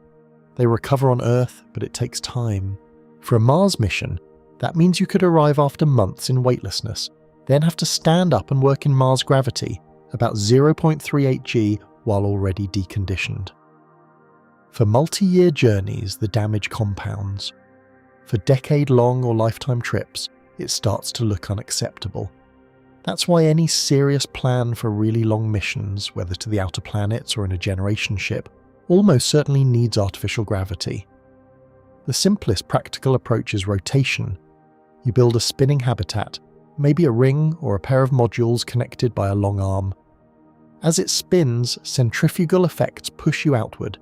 They recover on Earth, but it takes time. For a Mars mission, that means you could arrive after months in weightlessness, then have to stand up and work in Mars gravity, about 0.38 g, while already deconditioned. For multi-year journeys, the damage compounds. For decade-long or lifetime trips, it starts to look unacceptable. That's why any serious plan for really long missions, whether to the outer planets or in a generation ship, almost certainly needs artificial gravity. The simplest practical approach is rotation. You build a spinning habitat, maybe a ring or a pair of modules connected by a long arm. As it spins, centrifugal effects push you outward,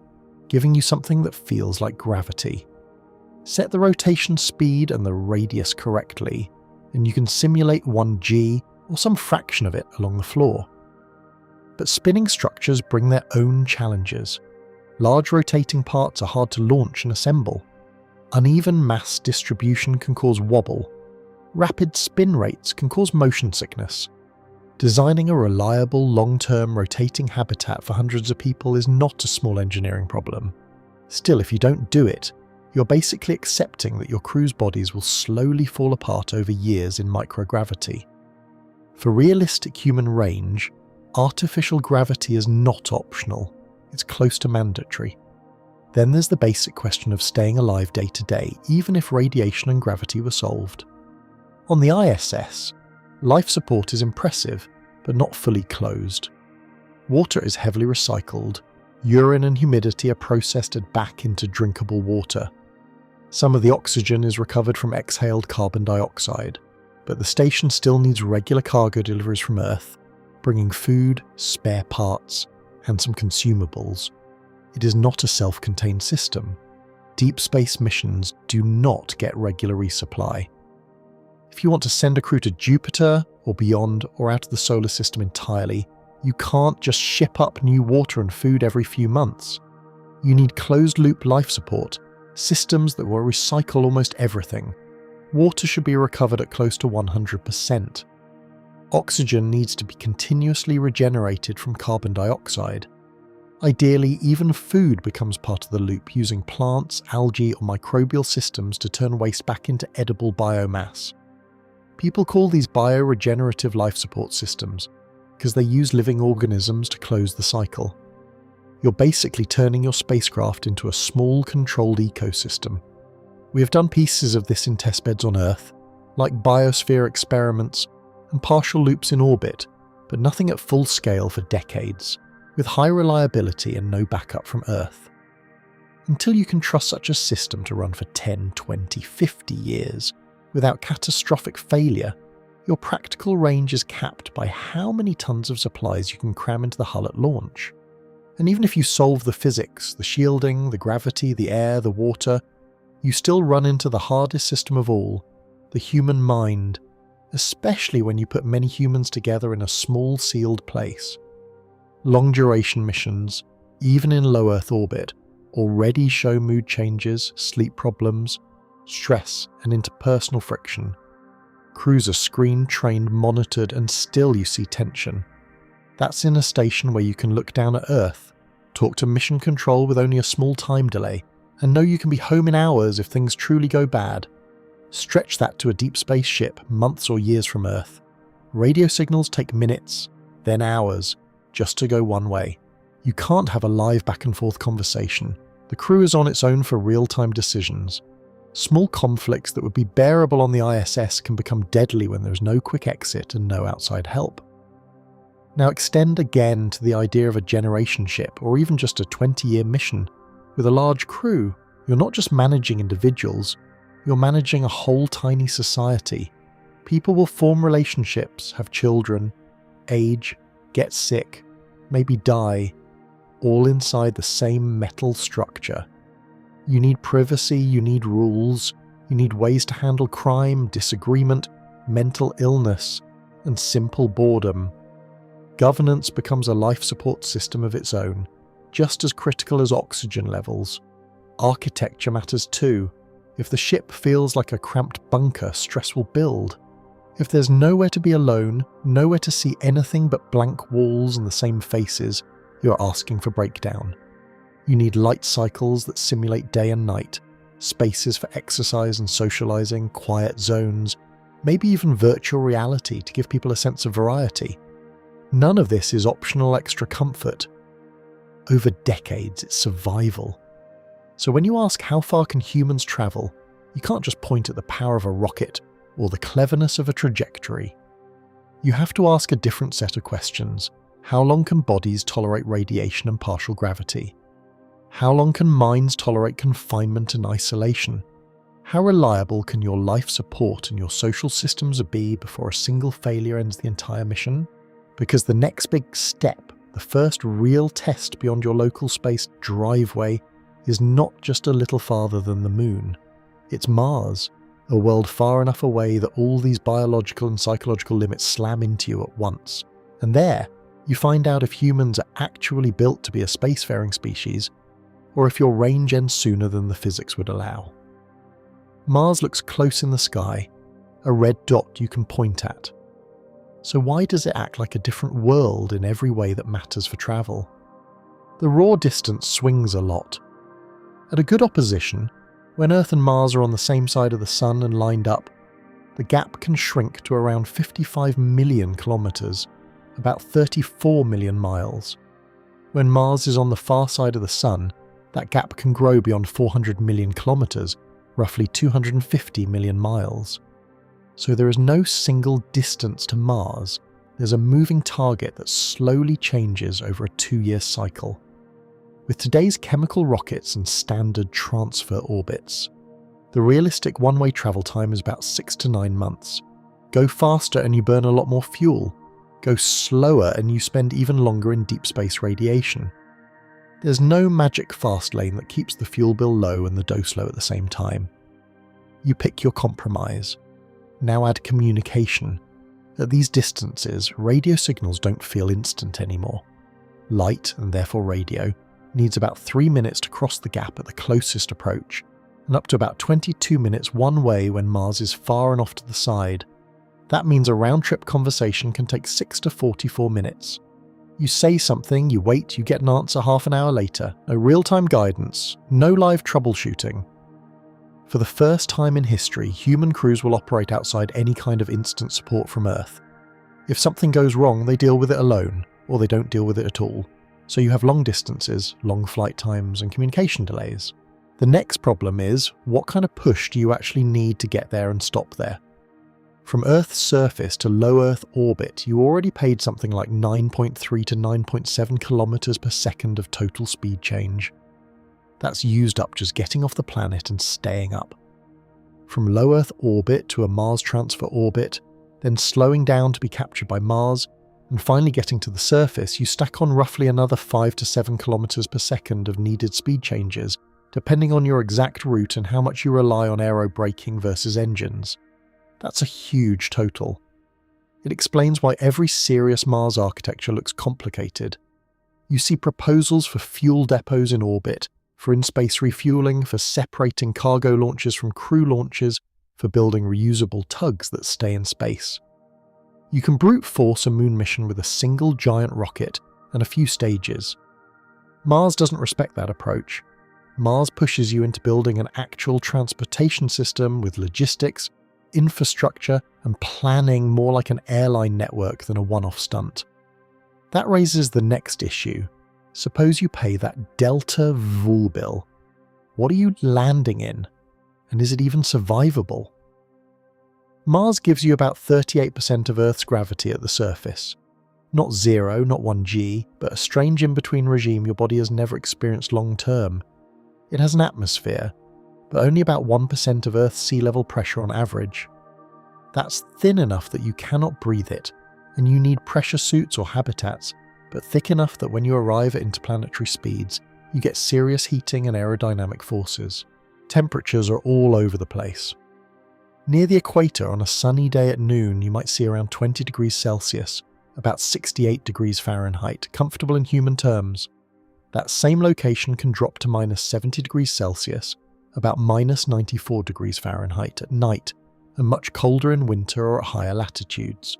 giving you something that feels like gravity. Set the rotation speed and the radius correctly, and you can simulate 1 g or some fraction of it along the floor. But spinning structures bring their own challenges. Large rotating parts are hard to launch and assemble. Uneven mass distribution can cause wobble. Rapid spin rates can cause motion sickness. Designing a reliable, long-term rotating habitat for hundreds of people is not a small engineering problem. Still, if you don't do it, you're basically accepting that your crew's bodies will slowly fall apart over years in microgravity. For realistic human range, artificial gravity is not optional. It's close to mandatory. Then there's the basic question of staying alive day to day, even if radiation and gravity were solved. On the ISS, life support is impressive, but not fully closed. Water is heavily recycled. Urine and humidity are processed back into drinkable water. Some of the oxygen is recovered from exhaled carbon dioxide, but the station still needs regular cargo deliveries from Earth, bringing food, spare parts, and some consumables. It is not a self-contained system. Deep space missions do not get regular resupply. If you want to send a crew to Jupiter or beyond or out of the solar system entirely, you can't just ship up new water and food every few months. You need closed-loop life support, systems that will recycle almost everything. Water should be recovered at close to 100%. Oxygen needs to be continuously regenerated from carbon dioxide. Ideally, even food becomes part of the loop, using plants, algae, or microbial systems to turn waste back into edible biomass. People call these bioregenerative life support systems because they use living organisms to close the cycle. You're basically turning your spacecraft into a small, controlled ecosystem. We have done pieces of this in testbeds on Earth, like biosphere experiments and partial loops in orbit, but nothing at full scale for decades, with high reliability and no backup from Earth. Until you can trust such a system to run for 10, 20, 50 years without catastrophic failure, your practical range is capped by how many tons of supplies you can cram into the hull at launch. And even if you solve the physics, the shielding, the gravity, the air, the water, you still run into the hardest system of all, the human mind, especially when you put many humans together in a small sealed place. Long-duration missions, even in low Earth orbit, already show mood changes, sleep problems, stress and interpersonal friction. Crews are screened, trained, monitored, and still you see tension. That's in a station where you can look down at Earth, talk to mission control with only a small time delay, and know you can be home in hours if things truly go bad. Stretch that to a deep space ship months or years from Earth. Radio signals take minutes, then hours, just to go one way. You can't have a live back and forth conversation. The crew is on its own for real-time decisions. Small conflicts that would be bearable on the ISS can become deadly when there's no quick exit and no outside help. Now extend again to the idea of a generation ship or even just a 20-year mission. With a large crew, you're not just managing individuals, you're managing a whole tiny society. People will form relationships, have children, age, get sick, maybe die, all inside the same metal structure. You need privacy, you need rules, you need ways to handle crime, disagreement, mental illness, and simple boredom. Governance becomes a life support system of its own, just as critical as oxygen levels. Architecture matters too. If the ship feels like a cramped bunker, stress will build. If there's nowhere to be alone, nowhere to see anything but blank walls and the same faces, you're asking for breakdown. You need light cycles that simulate day and night, spaces for exercise and socializing, quiet zones, maybe even virtual reality to give people a sense of variety. None of this is optional extra comfort. Over decades, it's survival. So when you ask how far can humans travel, you can't just point at the power of a rocket or the cleverness of a trajectory. You have to ask a different set of questions. How long can bodies tolerate radiation and partial gravity? How long can minds tolerate confinement and isolation? How reliable can your life support and your social systems be before a single failure ends the entire mission? Because the next big step, the first real test beyond your local space driveway, is not just a little farther than the moon. It's Mars, a world far enough away that all these biological and psychological limits slam into you at once. And there, you find out if humans are actually built to be a spacefaring species, or if your range ends sooner than the physics would allow. Mars looks close in the sky, a red dot you can point at. So why does it act like a different world in every way that matters for travel? The raw distance swings a lot. At a good opposition, when Earth and Mars are on the same side of the Sun and lined up, the gap can shrink to around 55 million kilometers, about 34 million miles. When Mars is on the far side of the Sun, that gap can grow beyond 400 million kilometers, roughly 250 million miles. So there is no single distance to Mars, there's a moving target that slowly changes over a 2-year cycle. With today's chemical rockets and standard transfer orbits, the realistic one-way travel time is about 6 to 9 months. Go faster and you burn a lot more fuel. Go slower and you spend even longer in deep space radiation. There's no magic fast lane that keeps the fuel bill low and the dose low at the same time. You pick your compromise. Now add communication. At these distances, radio signals don't feel instant anymore. Light, and therefore radio, needs about 3 minutes to cross the gap at the closest approach, and up to about 22 minutes one way when Mars is far and off to the side. That means a round-trip conversation can take 6 to 44 minutes. You say something, you wait, you get an answer half an hour later. No real-time guidance, no live troubleshooting. For the first time in history, human crews will operate outside any kind of instant support from Earth. If something goes wrong, they deal with it alone, or they don't deal with it at all. So you have long distances, long flight times, and communication delays. The next problem is, what kind of push do you actually need to get there and stop there? From Earth's surface to low Earth orbit, you already paid something like 9.3 to 9.7 kilometers per second of total speed change. That's used up just getting off the planet and staying up. From low Earth orbit to a Mars transfer orbit, then slowing down to be captured by Mars, and finally getting to the surface, you stack on roughly another 5 to 7 kilometers per second of needed speed changes, depending on your exact route and how much you rely on aero braking versus engines. That's a huge total. It explains why every serious Mars architecture looks complicated. You see proposals for fuel depots in orbit, for in-space refueling, for separating cargo launches from crew launches, for building reusable tugs that stay in space. You can brute force a moon mission with a single giant rocket and a few stages. Mars doesn't respect that approach. Mars pushes you into building an actual transportation system with logistics, infrastructure, and planning more like an airline network than a one-off stunt. That raises the next issue. Suppose you pay that Delta Vul bill. What are you landing in? And is it even survivable? Mars gives you about 38% of Earth's gravity at the surface. Not 0, not 1G, but a strange in-between regime your body has never experienced long-term. It has an atmosphere, but only about 1% of Earth's sea level pressure on average. That's thin enough that you cannot breathe it, and you need pressure suits or habitats, but thick enough that when you arrive at interplanetary speeds, you get serious heating and aerodynamic forces. Temperatures are all over the place. Near the equator on a sunny day at noon, you might see around 20 degrees Celsius, about 68 degrees Fahrenheit, comfortable in human terms. That same location can drop to minus 70 degrees Celsius, about minus 94 degrees Fahrenheit at night, and much colder in winter or at higher latitudes.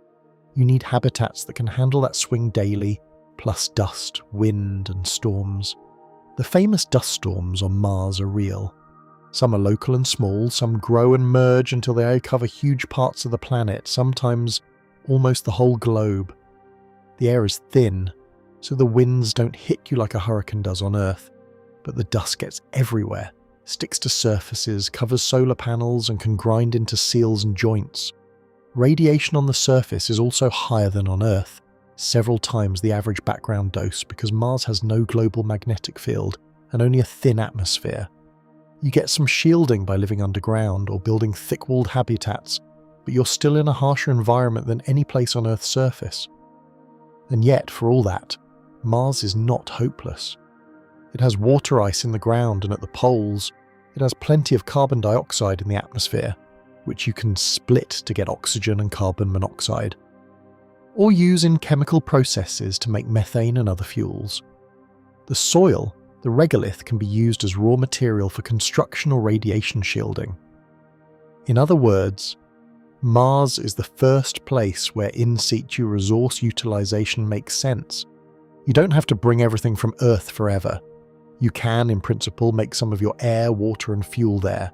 You need habitats that can handle that swing daily, plus dust, wind, and storms. The famous dust storms on Mars are real. Some are local and small, some grow and merge until they cover huge parts of the planet, sometimes almost the whole globe. The air is thin, so the winds don't hit you like a hurricane does on Earth, but the dust gets everywhere, sticks to surfaces, covers solar panels, and can grind into seals and joints. Radiation on the surface is also higher than on Earth, several times the average background dose, because Mars has no global magnetic field and only a thin atmosphere. You get some shielding by living underground or building thick-walled habitats, but you're still in a harsher environment than any place on Earth's surface. And yet, for all that, Mars is not hopeless. It has water ice in the ground and at the poles. It has plenty of carbon dioxide in the atmosphere, which you can split to get oxygen and carbon monoxide, or use in chemical processes to make methane and other fuels. The soil, the regolith, can be used as raw material for construction or radiation shielding. In other words, Mars is the first place where in situ resource utilization makes sense. You don't have to bring everything from Earth forever. You can, in principle, make some of your air, water, and fuel there.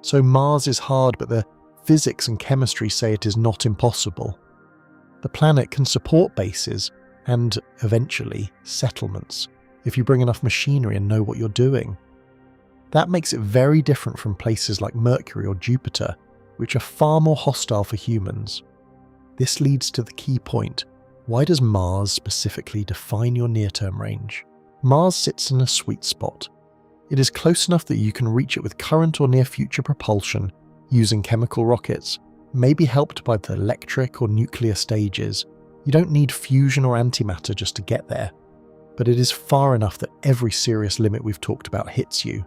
So Mars is hard, but the physics and chemistry say it is not impossible. The planet can support bases and, eventually, settlements, if you bring enough machinery and know what you're doing. That makes it very different from places like Mercury or Jupiter, which are far more hostile for humans. This leads to the key point. Why does Mars specifically define your near-term range? Mars sits in a sweet spot. It is close enough that you can reach it with current or near-future propulsion using chemical rockets, maybe helped by the electric or nuclear stages. You don't need fusion or antimatter just to get there. But it is far enough that every serious limit we've talked about hits you.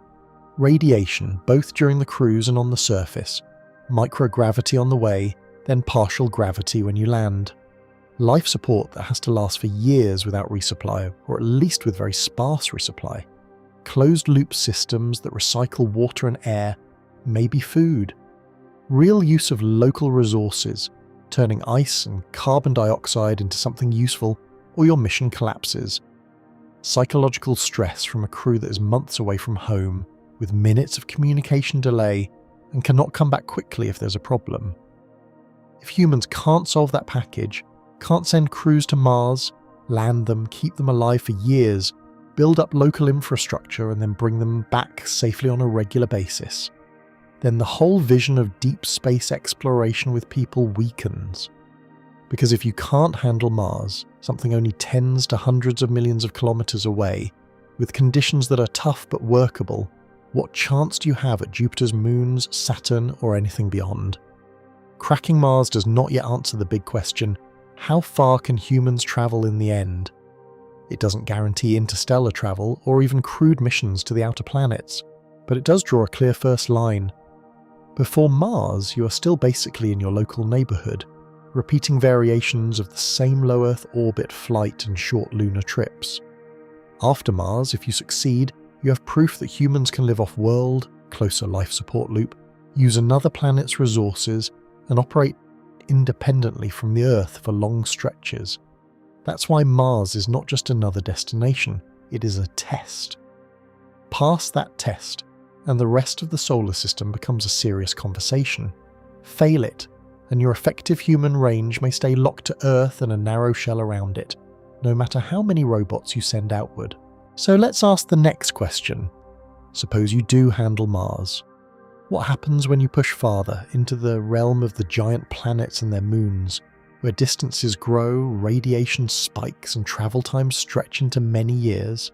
Radiation, both during the cruise and on the surface. Microgravity on the way, then partial gravity when you land. Life support that has to last for years without resupply, or at least with very sparse resupply. Closed-loop systems that recycle water and air, maybe food. Real use of local resources, turning ice and carbon dioxide into something useful, or your mission collapses. Psychological stress from a crew that is months away from home, with minutes of communication delay, and cannot come back quickly if there's a problem. If humans can't solve that package, can't send crews to Mars, land them, keep them alive for years, build up local infrastructure and then bring them back safely on a regular basis, then the whole vision of deep space exploration with people weakens. Because if you can't handle Mars, something only tens to hundreds of millions of kilometers away, with conditions that are tough but workable, what chance do you have at Jupiter's moons, Saturn, or anything beyond? Cracking Mars does not yet answer the big question, how far can humans travel in the end? It doesn't guarantee interstellar travel or even crewed missions to the outer planets, but it does draw a clear first line. Before Mars, you are still basically in your local neighborhood, repeating variations of the same low Earth orbit flight and short lunar trips. After Mars, if you succeed, you have proof that humans can live off-world, closer life support loop, use another planet's resources, and operate independently from the Earth for long stretches. That's why Mars is not just another destination, it is a test. Pass that test, and the rest of the solar system becomes a serious conversation. Fail it, and your effective human range may stay locked to Earth and a narrow shell around it, no matter how many robots you send outward. So let's ask the next question. Suppose you do handle Mars. What happens when you push farther into the realm of the giant planets and their moons, where distances grow, radiation spikes, and travel times stretch into many years?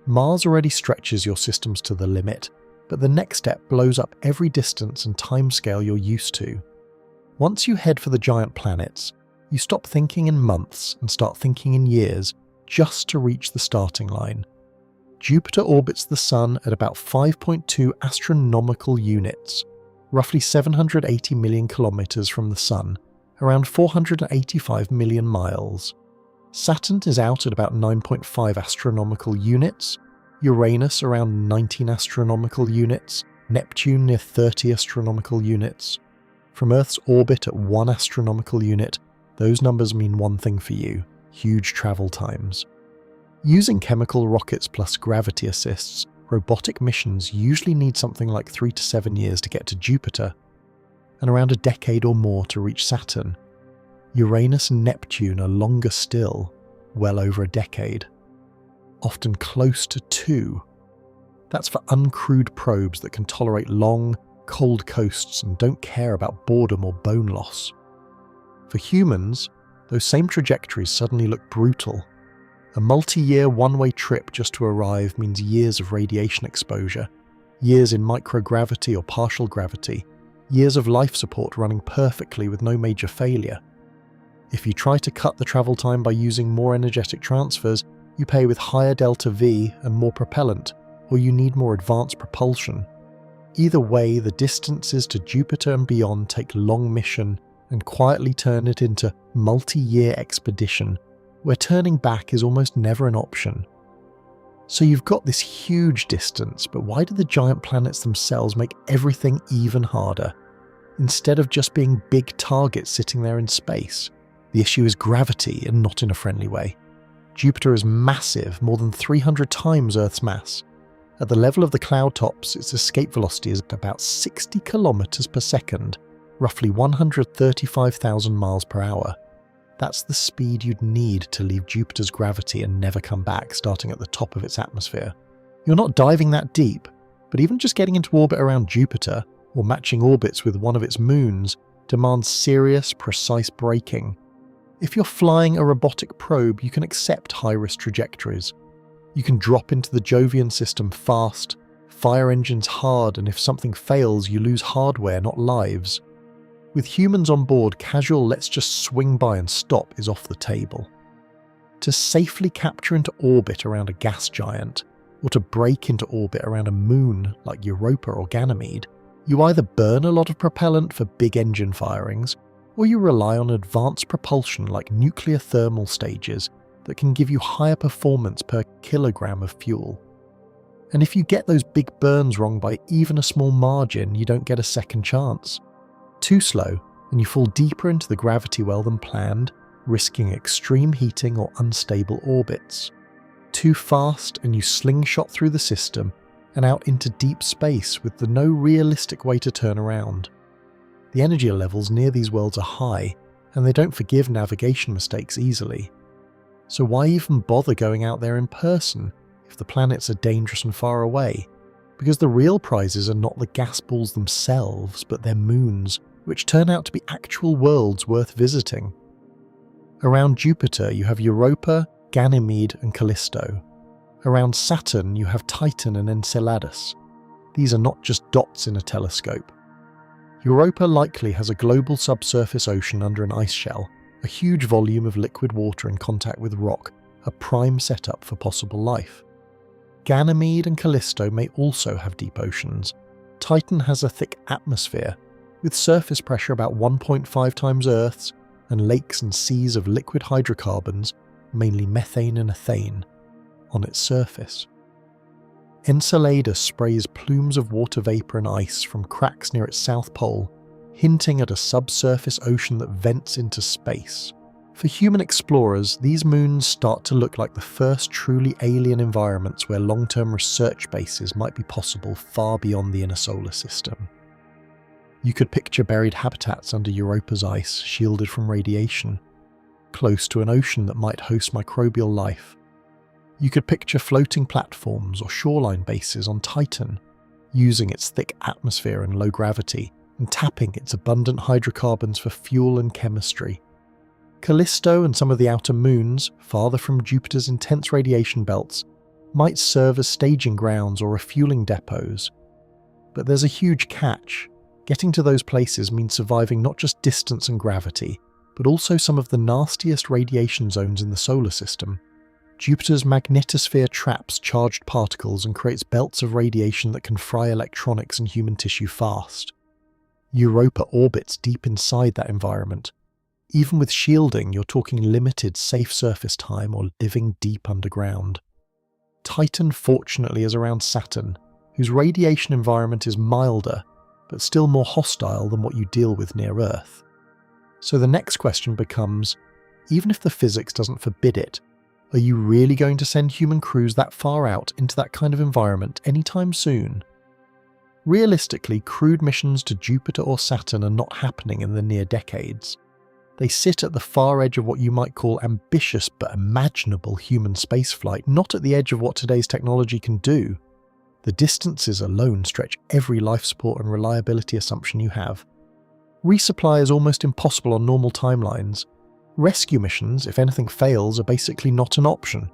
Mars already stretches your systems to the limit, but the next step blows up every distance and timescale you're used to. Once you head for the giant planets, you stop thinking in months and start thinking in years just to reach the starting line. Jupiter orbits the Sun at about 5.2 astronomical units, roughly 780 million kilometers from the Sun, around 485 million miles. Saturn is out at about 9.5 astronomical units, Uranus around 19 astronomical units, Neptune near 30 astronomical units. From Earth's orbit at 1 astronomical unit, those numbers mean one thing for you: huge travel times. Using chemical rockets plus gravity assists, robotic missions usually need something like 3 to 7 years to get to Jupiter, and around a decade or more to reach Saturn. Uranus and Neptune are longer still, well over a decade. Often close to 2. That's for uncrewed probes that can tolerate long, cold coasts and don't care about boredom or bone loss. For humans, those same trajectories suddenly look brutal. A multi-year one-way trip just to arrive means years of radiation exposure, years in microgravity or partial gravity, years of life support running perfectly with no major failure. If you try to cut the travel time by using more energetic transfers, you pay with higher delta V and more propellant, or you need more advanced propulsion. Either way, the distances to Jupiter and beyond take long mission and quietly turn it into multi-year expedition, where turning back is almost never an option. So you've got this huge distance, but why do the giant planets themselves make everything even harder? Instead of just being big targets sitting there in space, the issue is gravity, and not in a friendly way. Jupiter is massive, more than 300 times Earth's mass. At the level of the cloud tops, its escape velocity is about 60 kilometers per second, roughly 135,000 miles per hour. That's the speed you'd need to leave Jupiter's gravity and never come back, starting at the top of its atmosphere. You're not diving that deep, but even just getting into orbit around Jupiter, or matching orbits with one of its moons, demands serious, precise braking. If you're flying a robotic probe, you can accept high-risk trajectories. You can drop into the Jovian system fast, fire engines hard, and if something fails, you lose hardware, not lives. With humans on board, casual let's just swing by and stop is off the table. To safely capture into orbit around a gas giant, or to break into orbit around a moon like Europa or Ganymede, you either burn a lot of propellant for big engine firings, or you rely on advanced propulsion like nuclear thermal stages that can give you higher performance per kilogram of fuel. And if you get those big burns wrong by even a small margin, you don't get a second chance. Too slow, and you fall deeper into the gravity well than planned, risking extreme heating or unstable orbits. Too fast, and you slingshot through the system and out into deep space with no realistic way to turn around. The energy levels near these worlds are high, and they don't forgive navigation mistakes easily. So why even bother going out there in person if the planets are dangerous and far away? Because the real prizes are not the gas balls themselves, but their moons, which turn out to be actual worlds worth visiting. Around Jupiter you have Europa, Ganymede and Callisto. Around Saturn you have Titan and Enceladus. These are not just dots in a telescope. Europa likely has a global subsurface ocean under an ice shell, a huge volume of liquid water in contact with rock, a prime setup for possible life. Ganymede and Callisto may also have deep oceans. Titan has a thick atmosphere, with surface pressure about 1.5 times Earth's, and lakes and seas of liquid hydrocarbons, mainly methane and ethane, on its surface. Enceladus sprays plumes of water vapor and ice from cracks near its south pole, hinting at a subsurface ocean that vents into space. For human explorers, these moons start to look like the first truly alien environments where long-term research bases might be possible far beyond the inner solar system. You could picture buried habitats under Europa's ice, shielded from radiation, close to an ocean that might host microbial life. You could picture floating platforms or shoreline bases on Titan, using its thick atmosphere and low gravity, and tapping its abundant hydrocarbons for fuel and chemistry. Callisto and some of the outer moons, farther from Jupiter's intense radiation belts, might serve as staging grounds or refueling depots. But there's a huge catch. Getting to those places means surviving not just distance and gravity, but also some of the nastiest radiation zones in the solar system. Jupiter's magnetosphere traps charged particles and creates belts of radiation that can fry electronics and human tissue fast. Europa orbits deep inside that environment. Even with shielding, you're talking limited safe surface time or living deep underground. Titan, fortunately, is around Saturn, whose radiation environment is milder, but still more hostile than what you deal with near Earth. So the next question becomes, even if the physics doesn't forbid it, are you really going to send human crews that far out into that kind of environment anytime soon? Realistically, crewed missions to Jupiter or Saturn are not happening in the near decades. They sit at the far edge of what you might call ambitious but imaginable human spaceflight, not at the edge of what today's technology can do. The distances alone stretch every life support and reliability assumption you have. Resupply is almost impossible on normal timelines. Rescue missions, if anything fails, are basically not an option.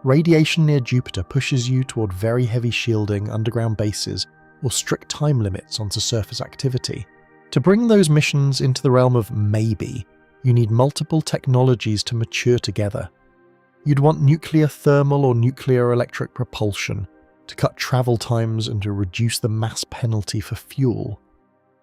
Radiation near Jupiter pushes you toward very heavy shielding, underground bases, or strict time limits onto surface activity. To bring those missions into the realm of maybe, you need multiple technologies to mature together. You'd want nuclear thermal or nuclear electric propulsion to cut travel times and to reduce the mass penalty for fuel.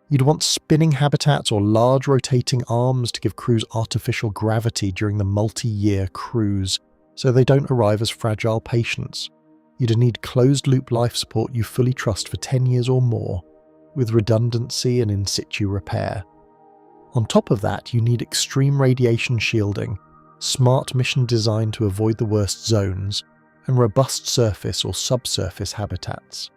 You'd want spinning habitats or large rotating arms to give crews artificial gravity during the multi-year cruise, so they don't arrive as fragile patients. You'd need closed-loop life support you fully trust for 10 years or more, with redundancy and in-situ repair. On top of that, you need extreme radiation shielding, smart mission design to avoid the worst zones, and robust surface or subsurface habitats.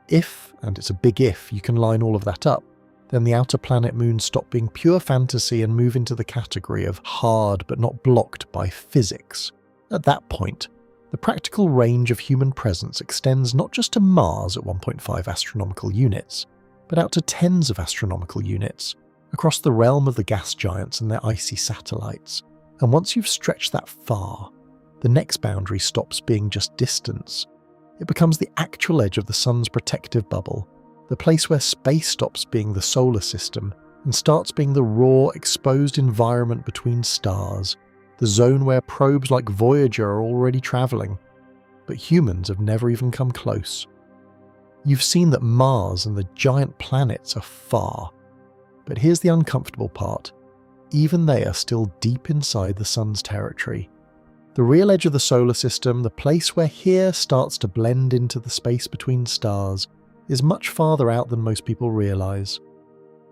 If, and it's a big if, you can line all of that up, then the outer planet moons stop being pure fantasy and move into the category of hard but not blocked by physics. At that point, the practical range of human presence extends not just to Mars at 1.5 astronomical units, but out to tens of astronomical units, across the realm of the gas giants and their icy satellites. And once you've stretched that far, the next boundary stops being just distance. It becomes the actual edge of the sun's protective bubble, the place where space stops being the solar system and starts being the raw, exposed environment between stars, the zone where probes like Voyager are already travelling, but humans have never even come close. You've seen that Mars and the giant planets are far, but here's the uncomfortable part. Even they are still deep inside the sun's territory. The real edge of the solar system, the place where here starts to blend into the space between stars, is much farther out than most people realise.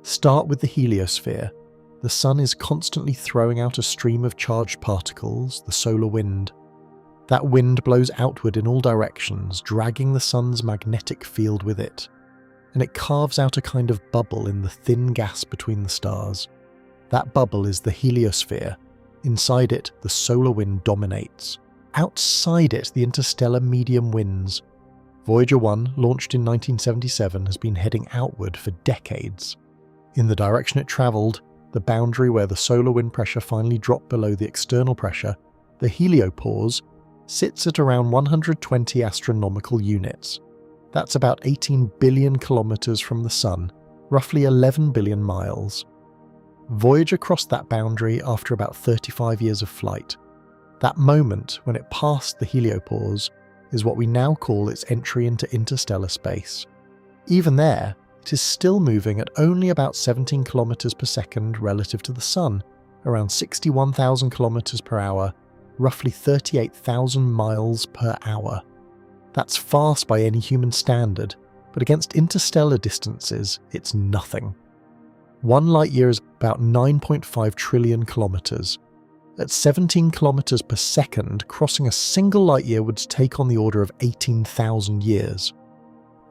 Start with the heliosphere. The sun is constantly throwing out a stream of charged particles, the solar wind. That wind blows outward in all directions, dragging the sun's magnetic field with it, and it carves out a kind of bubble in the thin gas between the stars. That bubble is the heliosphere. Inside it, the solar wind dominates. Outside it, the interstellar medium winds. Voyager 1, launched in 1977, has been heading outward for decades. In the direction it travelled, the boundary where the solar wind pressure finally dropped below the external pressure, the heliopause, sits at around 120 astronomical units. That's about 18 billion kilometres from the Sun, roughly 11 billion miles. Voyager crossed that boundary after about 35 years of flight. That moment, when it passed the heliopause, is what we now call its entry into interstellar space. Even there, it is still moving at only about 17 kilometers per second relative to the Sun, around 61,000 kilometers per hour, roughly 38,000 miles per hour. That's fast by any human standard, but against interstellar distances, it's nothing. 1 light year is about 9.5 trillion kilometers. At 17 kilometers per second, crossing a single light year would take on the order of 18,000 years.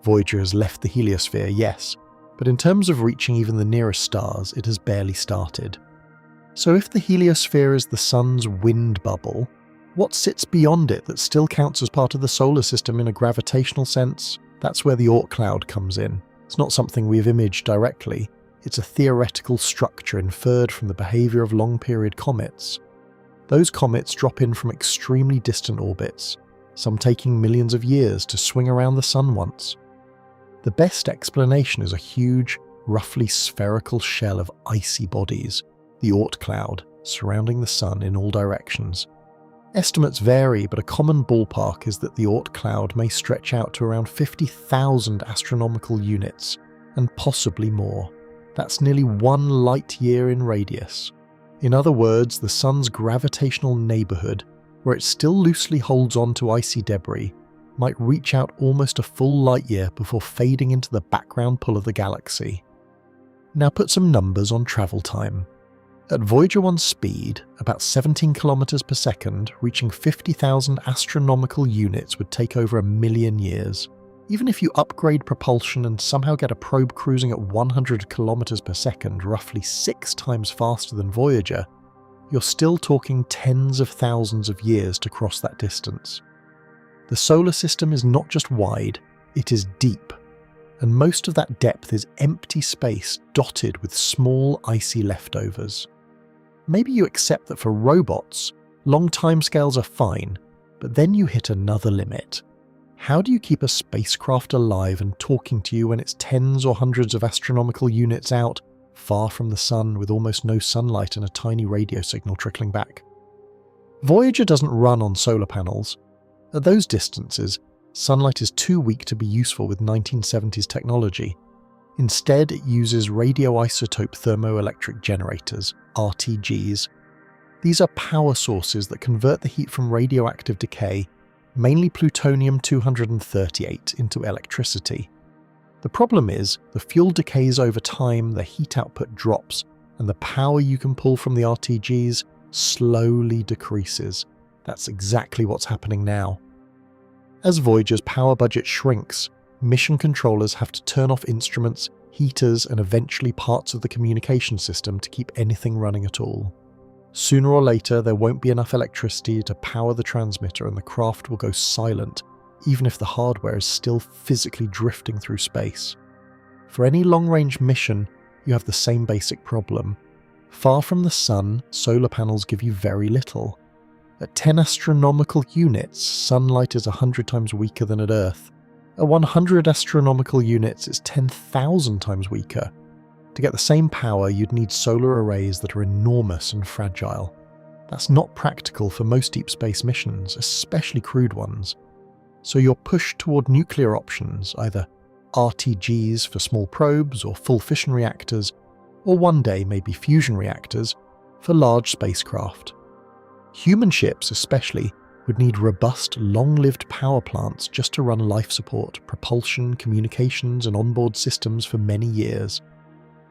Voyager has left the heliosphere, yes, but in terms of reaching even the nearest stars, it has barely started. So if the heliosphere is the sun's wind bubble, What sits beyond it that still counts as part of the solar system in a gravitational sense? That's where the Oort cloud comes in. It's not something we've imaged directly. It's a theoretical structure inferred from the behaviour of long-period comets. Those comets drop in from extremely distant orbits, some taking millions of years to swing around the Sun once. The best explanation is a huge, roughly spherical shell of icy bodies, the Oort cloud, surrounding the Sun in all directions. Estimates vary, but a common ballpark is that the Oort cloud may stretch out to around 50,000 astronomical units, and possibly more. That's nearly 1 light year in radius. In other words, the Sun's gravitational neighbourhood, where it still loosely holds on to icy debris, might reach out almost a full light year before fading into the background pull of the galaxy. Now put some numbers on travel time. At Voyager 1's speed, about 17 kilometers per second, reaching 50,000 astronomical units would take over 1 million years. Even if you upgrade propulsion and somehow get a probe cruising at 100 kilometers per second, roughly 6 times faster than Voyager, you're still talking tens of thousands of years to cross that distance. The solar system is not just wide, it is deep, and most of that depth is empty space dotted with small icy leftovers. Maybe you accept that for robots, long timescales are fine, but then you hit another limit. How do you keep a spacecraft alive and talking to you when it's tens or hundreds of astronomical units out, far from the Sun with almost no sunlight and a tiny radio signal trickling back? Voyager doesn't run on solar panels. At those distances, sunlight is too weak to be useful with 1970s technology. Instead, it uses radioisotope thermoelectric generators, RTGs. These are power sources that convert the heat from radioactive decay, mainly plutonium-238, into electricity. The problem is, the fuel decays over time, the heat output drops, and the power you can pull from the RTGs slowly decreases. That's exactly what's happening now. As Voyager's power budget shrinks, mission controllers have to turn off instruments, heaters, and eventually parts of the communication system to keep anything running at all. Sooner or later, there won't be enough electricity to power the transmitter and the craft will go silent, even if the hardware is still physically drifting through space. For any long-range mission, you have the same basic problem. Far from the Sun, solar panels give you very little. At 10 astronomical units, sunlight is 100 times weaker than at Earth. At 100 astronomical units, it's 10,000 times weaker. To get the same power, you'd need solar arrays that are enormous and fragile. That's not practical for most deep space missions, especially crude ones. So you're pushed toward nuclear options, either RTGs for small probes or full fission reactors, or one day maybe fusion reactors for large spacecraft. Human ships, especially, would need robust, long-lived power plants just to run life support, propulsion, communications, and onboard systems for many years.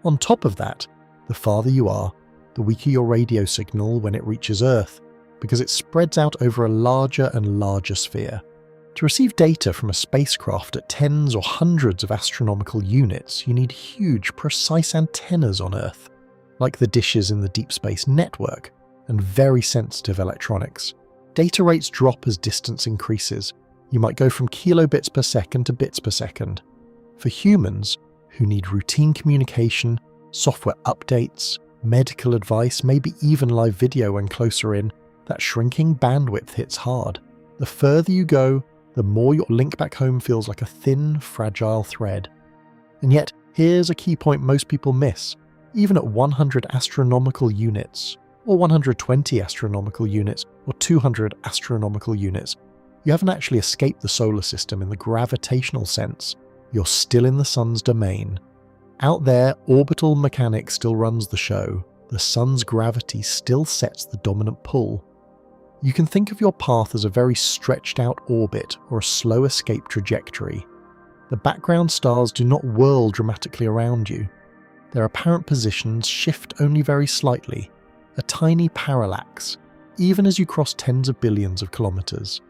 On top of that, the farther you are, the weaker your radio signal when it reaches Earth, because it spreads out over a larger and larger sphere. To receive data from a spacecraft at tens or hundreds of astronomical units, you need huge, precise antennas on Earth, like the dishes in the Deep Space Network, and very sensitive electronics. Data rates drop as distance increases. You might go from kilobits per second to bits per second. For humans, who need routine communication, software updates, medical advice, maybe even live video when closer in, that shrinking bandwidth hits hard. The further you go, the more your link back home feels like a thin, fragile thread. And yet, here's a key point most people miss. Even at 100 astronomical units, or 120 astronomical units, or 200 astronomical units, you haven't actually escaped the solar system in the gravitational sense. You're still in the Sun's domain. Out there, orbital mechanics still runs the show. The Sun's gravity still sets the dominant pull. You can think of your path as a very stretched out orbit or a slow escape trajectory. The background stars do not whirl dramatically around you. Their apparent positions shift only very slightly, a tiny parallax, even as you cross tens of billions of kilometers.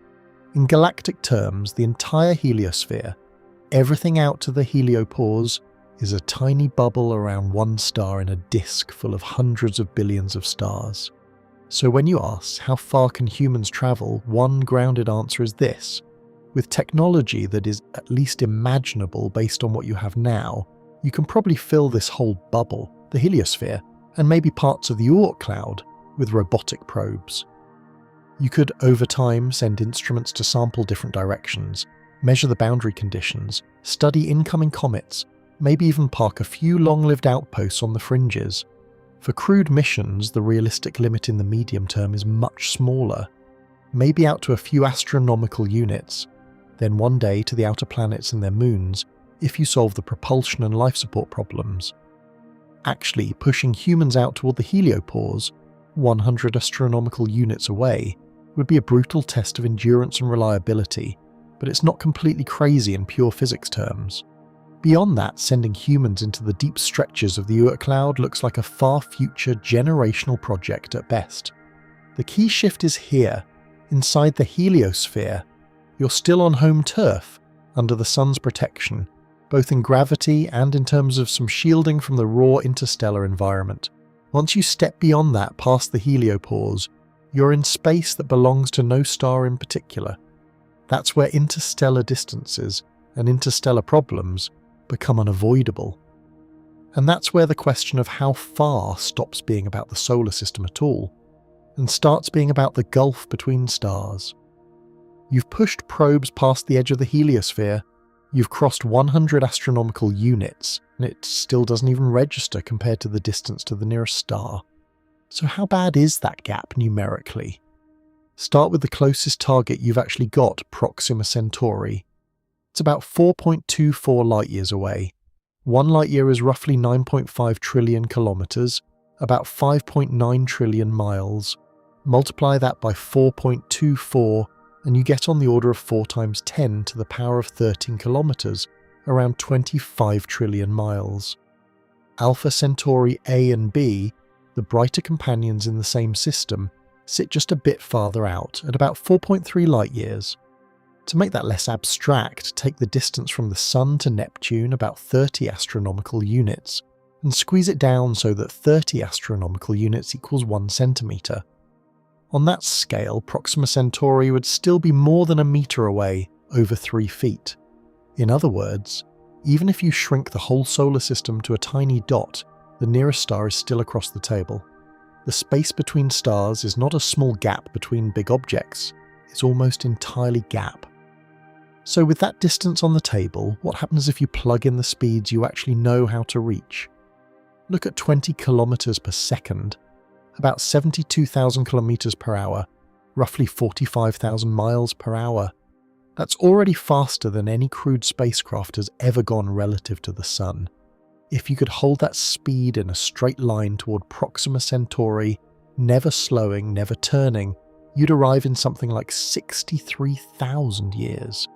In galactic terms, the entire heliosphere, everything out to the heliopause, is a tiny bubble around one star in a disk full of hundreds of billions of stars. So when you ask, how far can humans travel, one grounded answer is this. With technology that is at least imaginable based on what you have now, you can probably fill this whole bubble, the heliosphere, and maybe parts of the Oort cloud, with robotic probes. You could, over time, send instruments to sample different directions, measure the boundary conditions, study incoming comets, maybe even park a few long-lived outposts on the fringes. For crewed missions, the realistic limit in the medium term is much smaller, maybe out to a few astronomical units, then one day to the outer planets and their moons, if you solve the propulsion and life support problems. Actually, pushing humans out toward the heliopause, 100 astronomical units away, would be a brutal test of endurance and reliability, but it's not completely crazy in pure physics terms. Beyond that, sending humans into the deep stretches of the Oort cloud looks like a far-future generational project at best. The key shift is here, inside the heliosphere. You're still on home turf, under the sun's protection, both in gravity and in terms of some shielding from the raw interstellar environment. Once you step beyond that, past the heliopause, you're in space that belongs to no star in particular. That's where interstellar distances and interstellar problems become unavoidable. And that's where the question of how far stops being about the solar system at all, and starts being about the gulf between stars. You've pushed probes past the edge of the heliosphere, you've crossed 100 astronomical units, and it still doesn't even register compared to the distance to the nearest star. So how bad is that gap numerically? Start with the closest target you've actually got, Proxima Centauri. It's about 4.24 light-years away. 1 light-year is roughly 9.5 trillion kilometers, about 5.9 trillion miles. Multiply that by 4.24, and you get on the order of 4 times 10 to the power of 13 kilometers, around 25 trillion miles. Alpha Centauri A and B, the brighter companions in the same system, sit just a bit farther out, at about 4.3 light-years. To make that less abstract, take the distance from the Sun to Neptune, about 30 astronomical units, and squeeze it down so that 30 astronomical units equals 1 centimetre. On that scale, Proxima Centauri would still be more than a metre away, over 3 feet. In other words, even if you shrink the whole solar system to a tiny dot, the nearest star is still across the table. The space between stars is not a small gap between big objects, it's almost entirely gap. So with that distance on the table, what happens if you plug in the speeds you actually know how to reach? Look at 20 kilometers per second, about 72,000 kilometers per hour, roughly 45,000 miles per hour. That's already faster than any crewed spacecraft has ever gone relative to the Sun. If you could hold that speed in a straight line toward Proxima Centauri, never slowing, never turning, you'd arrive in something like 63,000 years.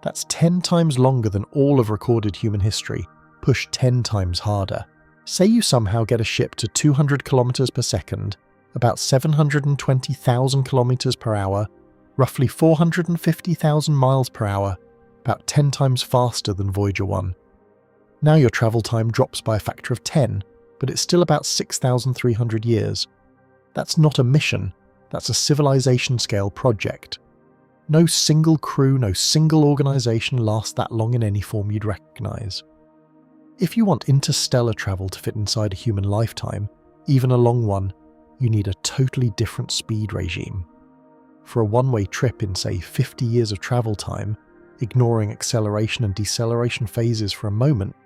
That's 10 times longer than all of recorded human history, pushed 10 times harder. Say you somehow get a ship to 200 kilometers per second, about 720,000 kilometers per hour, roughly 450,000 miles per hour, about 10 times faster than Voyager 1. Now your travel time drops by a factor of 10, but it's still about 6,300 years. That's not a mission, that's a civilization-scale project. No single crew, no single organisation lasts that long in any form you'd recognise. If you want interstellar travel to fit inside a human lifetime, even a long one, you need a totally different speed regime. For a one-way trip in, say, 50 years of travel time, ignoring acceleration and deceleration phases for a moment,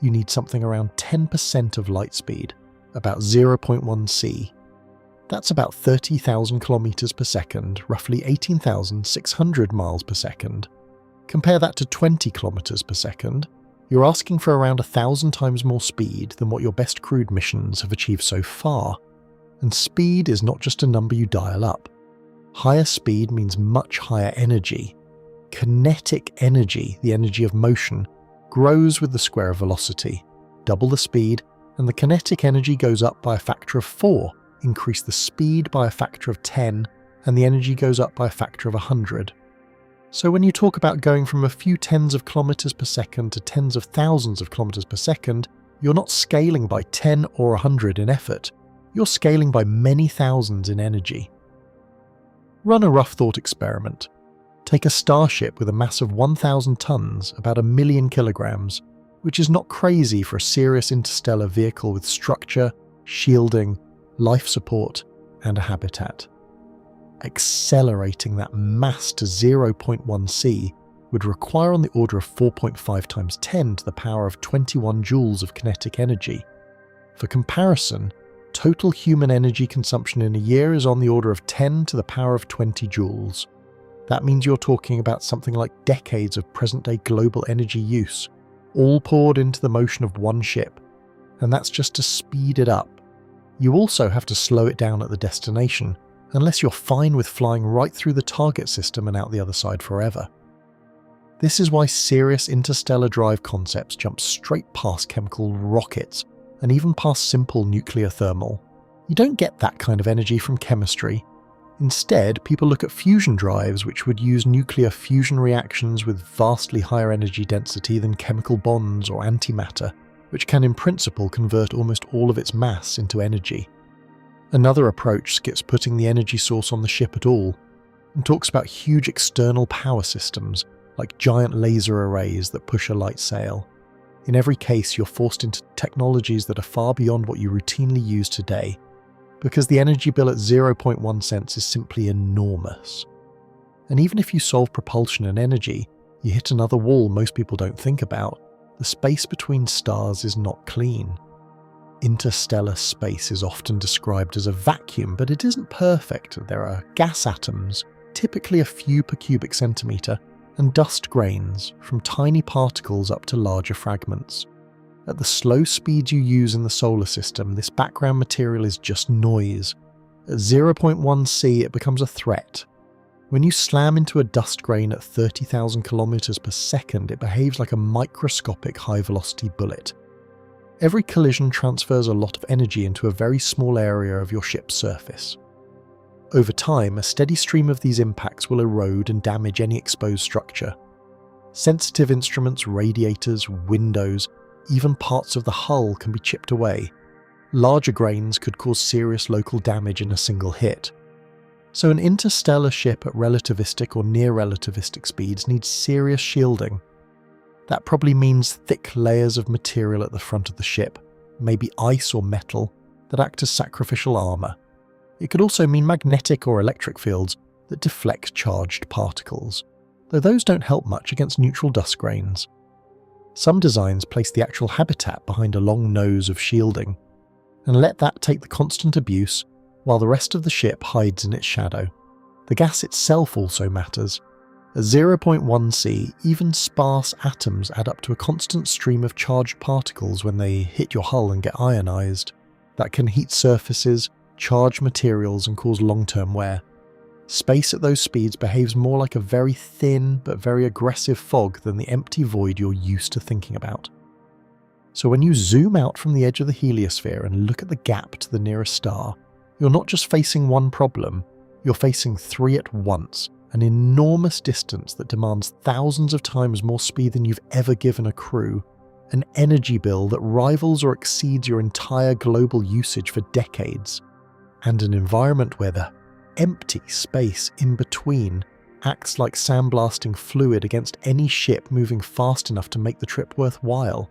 you need something around 10% of light speed, about 0.1 c. That's about 30,000 kilometers per second, roughly 18,600 miles per second. Compare that to 20 kilometers per second, you're asking for around 1,000 times more speed than what your best crewed missions have achieved so far. And speed is not just a number you dial up. Higher speed means much higher energy. Kinetic energy, the energy of motion, grows with the square of velocity. Double the speed, and the kinetic energy goes up by a factor of 4. Increase the speed by a factor of 10, and the energy goes up by a factor of 100. So when you talk about going from a few tens of kilometers per second to tens of thousands of kilometers per second, you're not scaling by 10 or 100 in effort. you're scaling by many thousands in energy. Run a rough thought experiment. Take a starship with a mass of 1,000 tons, about 1 million kilograms, which is not crazy for a serious interstellar vehicle with structure, shielding, life support, and a habitat. Accelerating that mass to 0.1 c would require on the order of 4.5 times 10 to the power of 21 joules of kinetic energy. For comparison, total human energy consumption in a year is on the order of 10 to the power of 20 joules. That means you're talking about something like decades of present-day global energy use, all poured into the motion of one ship, and that's just to speed it up. You also have to slow it down at the destination, unless you're fine with flying right through the target system and out the other side forever. This is why serious interstellar drive concepts jump straight past chemical rockets and even past simple nuclear thermal. You don't get that kind of energy from chemistry. Instead, people look at fusion drives, which would use nuclear fusion reactions with vastly higher energy density than chemical bonds or antimatter, which can in principle convert almost all of its mass into energy. Another approach skips putting the energy source on the ship at all, and talks about huge external power systems, like giant laser arrays that push a light sail. In every case, you're forced into technologies that are far beyond what you routinely use today, because the energy bill at 0.1 cents is simply enormous. And even if you solve propulsion and energy, you hit another wall most people don't think about. The space between stars is not clean. Interstellar space is often described as a vacuum, but it isn't perfect. There are gas atoms, typically a few per cubic centimetre, and dust grains, from tiny particles up to larger fragments. At the slow speeds you use in the solar system, this background material is just noise. At 0.1 c, it becomes a threat. When you slam into a dust grain at 30,000 kilometers per second, it behaves like a microscopic high-velocity bullet. Every collision transfers a lot of energy into a very small area of your ship's surface. Over time, a steady stream of these impacts will erode and damage any exposed structure. Sensitive instruments, radiators, windows, even parts of the hull can be chipped away. Larger grains could cause serious local damage in a single hit. So an interstellar ship at relativistic or near-relativistic speeds needs serious shielding. That probably means thick layers of material at the front of the ship, maybe ice or metal, that act as sacrificial armour. It could also mean magnetic or electric fields that deflect charged particles, though those don't help much against neutral dust grains. Some designs place the actual habitat behind a long nose of shielding, and let that take the constant abuse while the rest of the ship hides in its shadow. The gas itself also matters. At 0.1 c, even sparse atoms add up to a constant stream of charged particles when they hit your hull and get ionized. That can heat surfaces, charge materials, and cause long-term wear. Space at those speeds behaves more like a very thin but very aggressive fog than the empty void you're used to thinking about. So when you zoom out from the edge of the heliosphere and look at the gap to the nearest star, you're not just facing one problem, you're facing three at once, an enormous distance that demands thousands of times more speed than you've ever given a crew, an energy bill that rivals or exceeds your entire global usage for decades, and an environment where the empty space in between acts like sandblasting fluid against any ship moving fast enough to make the trip worthwhile.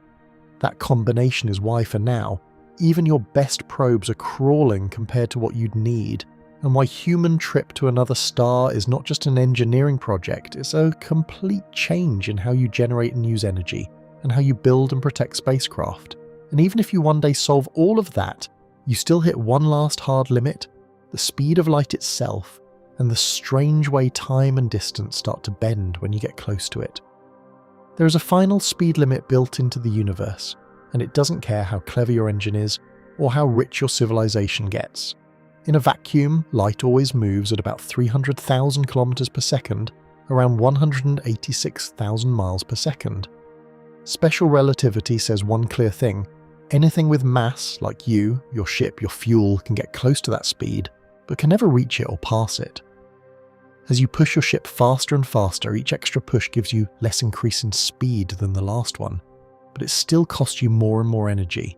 That combination is why, for now, even your best probes are crawling compared to what you'd need, and why human trip to another star is not just an engineering project, it's a complete change in how you generate and use energy, and how you build and protect spacecraft. And even if you one day solve all of that, you still hit one last hard limit: the speed of light itself, and the strange way time and distance start to bend when you get close to it. There is a final speed limit built into the universe, and it doesn't care how clever your engine is, or how rich your civilization gets. In a vacuum, light always moves at about 300,000 kilometers per second, around 186,000 miles per second. Special relativity says one clear thing: anything with mass, like you, your ship, your fuel, can get close to that speed, but can never reach it or pass it. As you push your ship faster and faster, each extra push gives you less increase in speed than the last one, but it still costs you more and more energy.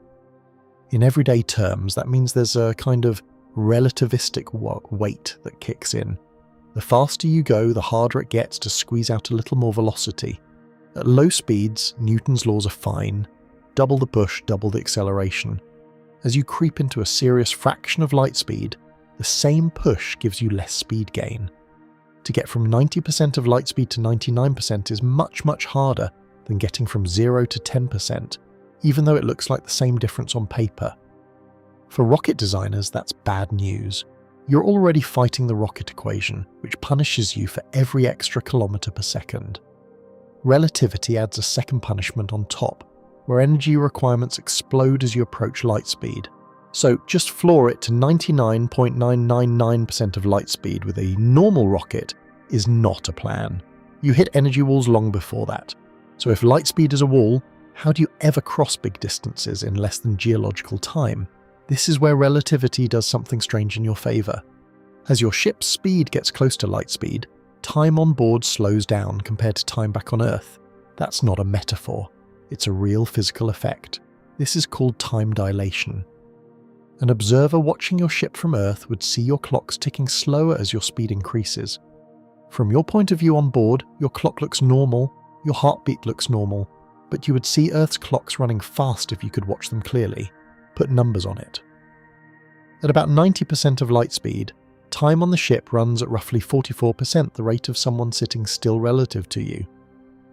In everyday terms, that means there's a kind of relativistic weight that kicks in. The faster you go, the harder it gets to squeeze out a little more velocity. At low speeds, Newton's laws are fine. Double the push, double the acceleration. As you creep into a serious fraction of light speed, the same push gives you less speed gain. To get from 90% of light speed to 99% is much, much harder than getting from 0 to 10%, even though it looks like the same difference on paper. For rocket designers, that's bad news. You're already fighting the rocket equation, which punishes you for every extra kilometre per second. Relativity adds a second punishment on top, where energy requirements explode as you approach light speed. So just floor it to 99.999% of light speed with a normal rocket is not a plan. You hit energy walls long before that. So if light speed is a wall, how do you ever cross big distances in less than geological time? This is where relativity does something strange in your favour. As your ship's speed gets close to light speed, time on board slows down compared to time back on Earth. That's not a metaphor. It's a real physical effect. This is called time dilation. An observer watching your ship from Earth would see your clocks ticking slower as your speed increases. From your point of view on board, your clock looks normal, your heartbeat looks normal, but you would see Earth's clocks running fast if you could watch them clearly. Put numbers on it. At about 90% of light speed, time on the ship runs at roughly 44% the rate of someone sitting still relative to you.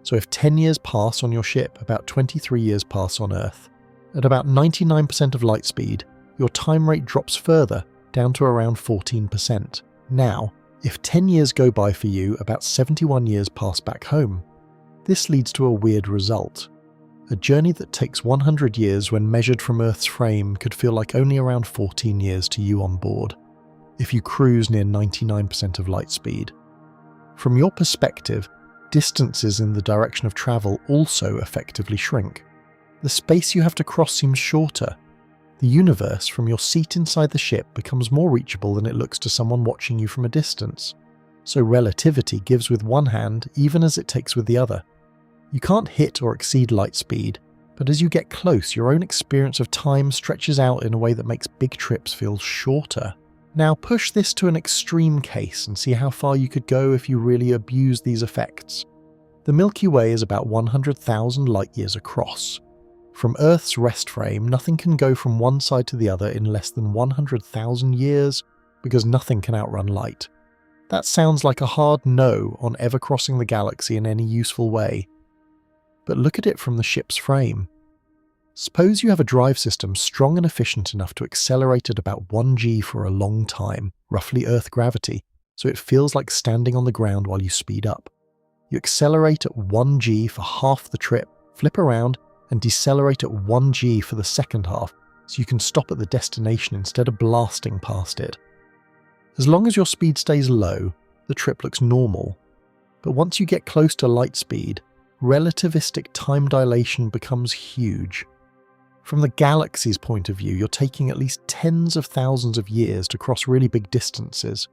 So if 10 years pass on your ship, about 23 years pass on Earth. At about 99% of light speed, your time rate drops further, down to around 14%. Now, if 10 years go by for you, about 71 years pass back home. This leads to a weird result. A journey that takes 100 years when measured from Earth's frame could feel like only around 14 years to you on board, if you cruise near 99% of light speed. From your perspective, distances in the direction of travel also effectively shrink. The space you have to cross seems shorter. The universe from your seat inside the ship becomes more reachable than it looks to someone watching you from a distance. So relativity gives with one hand even as it takes with the other. You can't hit or exceed light speed, but as you get close, your own experience of time stretches out in a way that makes big trips feel shorter. Now push this to an extreme case and see how far you could go if you really abuse these effects. The Milky Way is about 100,000 light-years across. From Earth's rest frame, nothing can go from one side to the other in less than 100,000 years because nothing can outrun light. That sounds like a hard no on ever crossing the galaxy in any useful way. But look at it from the ship's frame. Suppose you have a drive system strong and efficient enough to accelerate at about 1g for a long time, roughly Earth gravity, so it feels like standing on the ground while you speed up. You accelerate at 1g for half the trip, flip around, and decelerate at 1g for the second half, so you can stop at the destination instead of blasting past it. As long as your speed stays low, the trip looks normal. But once you get close to light speed, relativistic time dilation becomes huge. From the galaxy's point of view, you're taking at least tens of thousands of years to cross really big distances.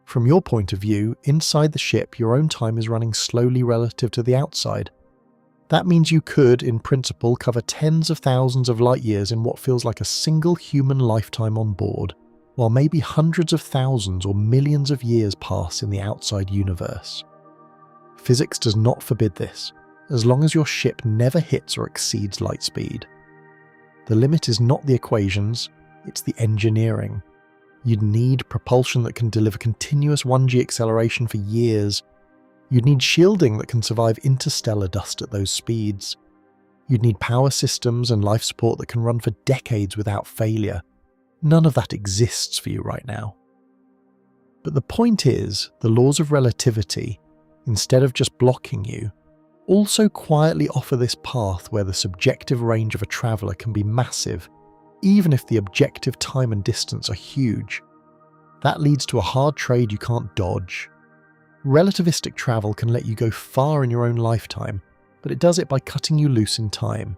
From your point of view, inside the ship, your own time is running slowly relative to the outside. That means you could, in principle, cover tens of thousands of light years in what feels like a single human lifetime on board, while maybe hundreds of thousands or millions of years pass in the outside universe. Physics does not forbid this, as long as your ship never hits or exceeds light speed. The limit is not the equations, it's the engineering. You'd need propulsion that can deliver continuous 1g acceleration for years. You'd need shielding that can survive interstellar dust at those speeds. You'd need power systems and life support that can run for decades without failure. None of that exists for you right now. But the point is, the laws of relativity, instead of just blocking you, also quietly offer this path where the subjective range of a traveller can be massive, even if the objective time and distance are huge. That leads to a hard trade you can't dodge. Relativistic travel can let you go far in your own lifetime, but it does it by cutting you loose in time.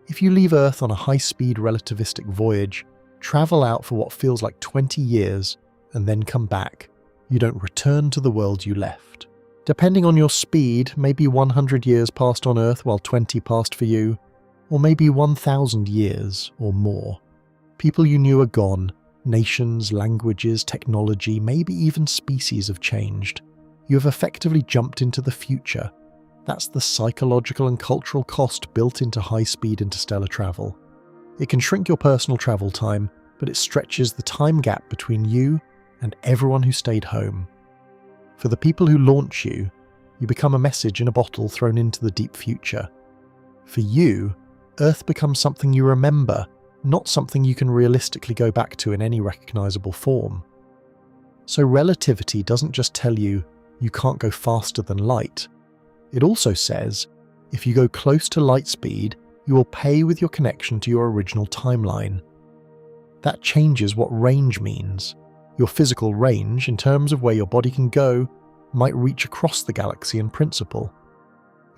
If you leave Earth on a high-speed relativistic voyage, travel out for what feels like 20 years, and then come back, you don't return to the world you left. Depending on your speed, maybe 100 years passed on Earth while 20 passed for you, or maybe 1,000 years or more. People you knew are gone. Nations, languages, technology, maybe even species have changed. You have effectively jumped into the future. That's the psychological and cultural cost built into high-speed interstellar travel. It can shrink your personal travel time, but it stretches the time gap between you and everyone who stayed home. For the people who launch you, you become a message in a bottle thrown into the deep future. For you, Earth becomes something you remember, not something you can realistically go back to in any recognizable form. So relativity doesn't just tell you can't go faster than light. It also says, if you go close to light speed, you will pay with your connection to your original timeline. That changes what range means. Your physical range, in terms of where your body can go, might reach across the galaxy in principle.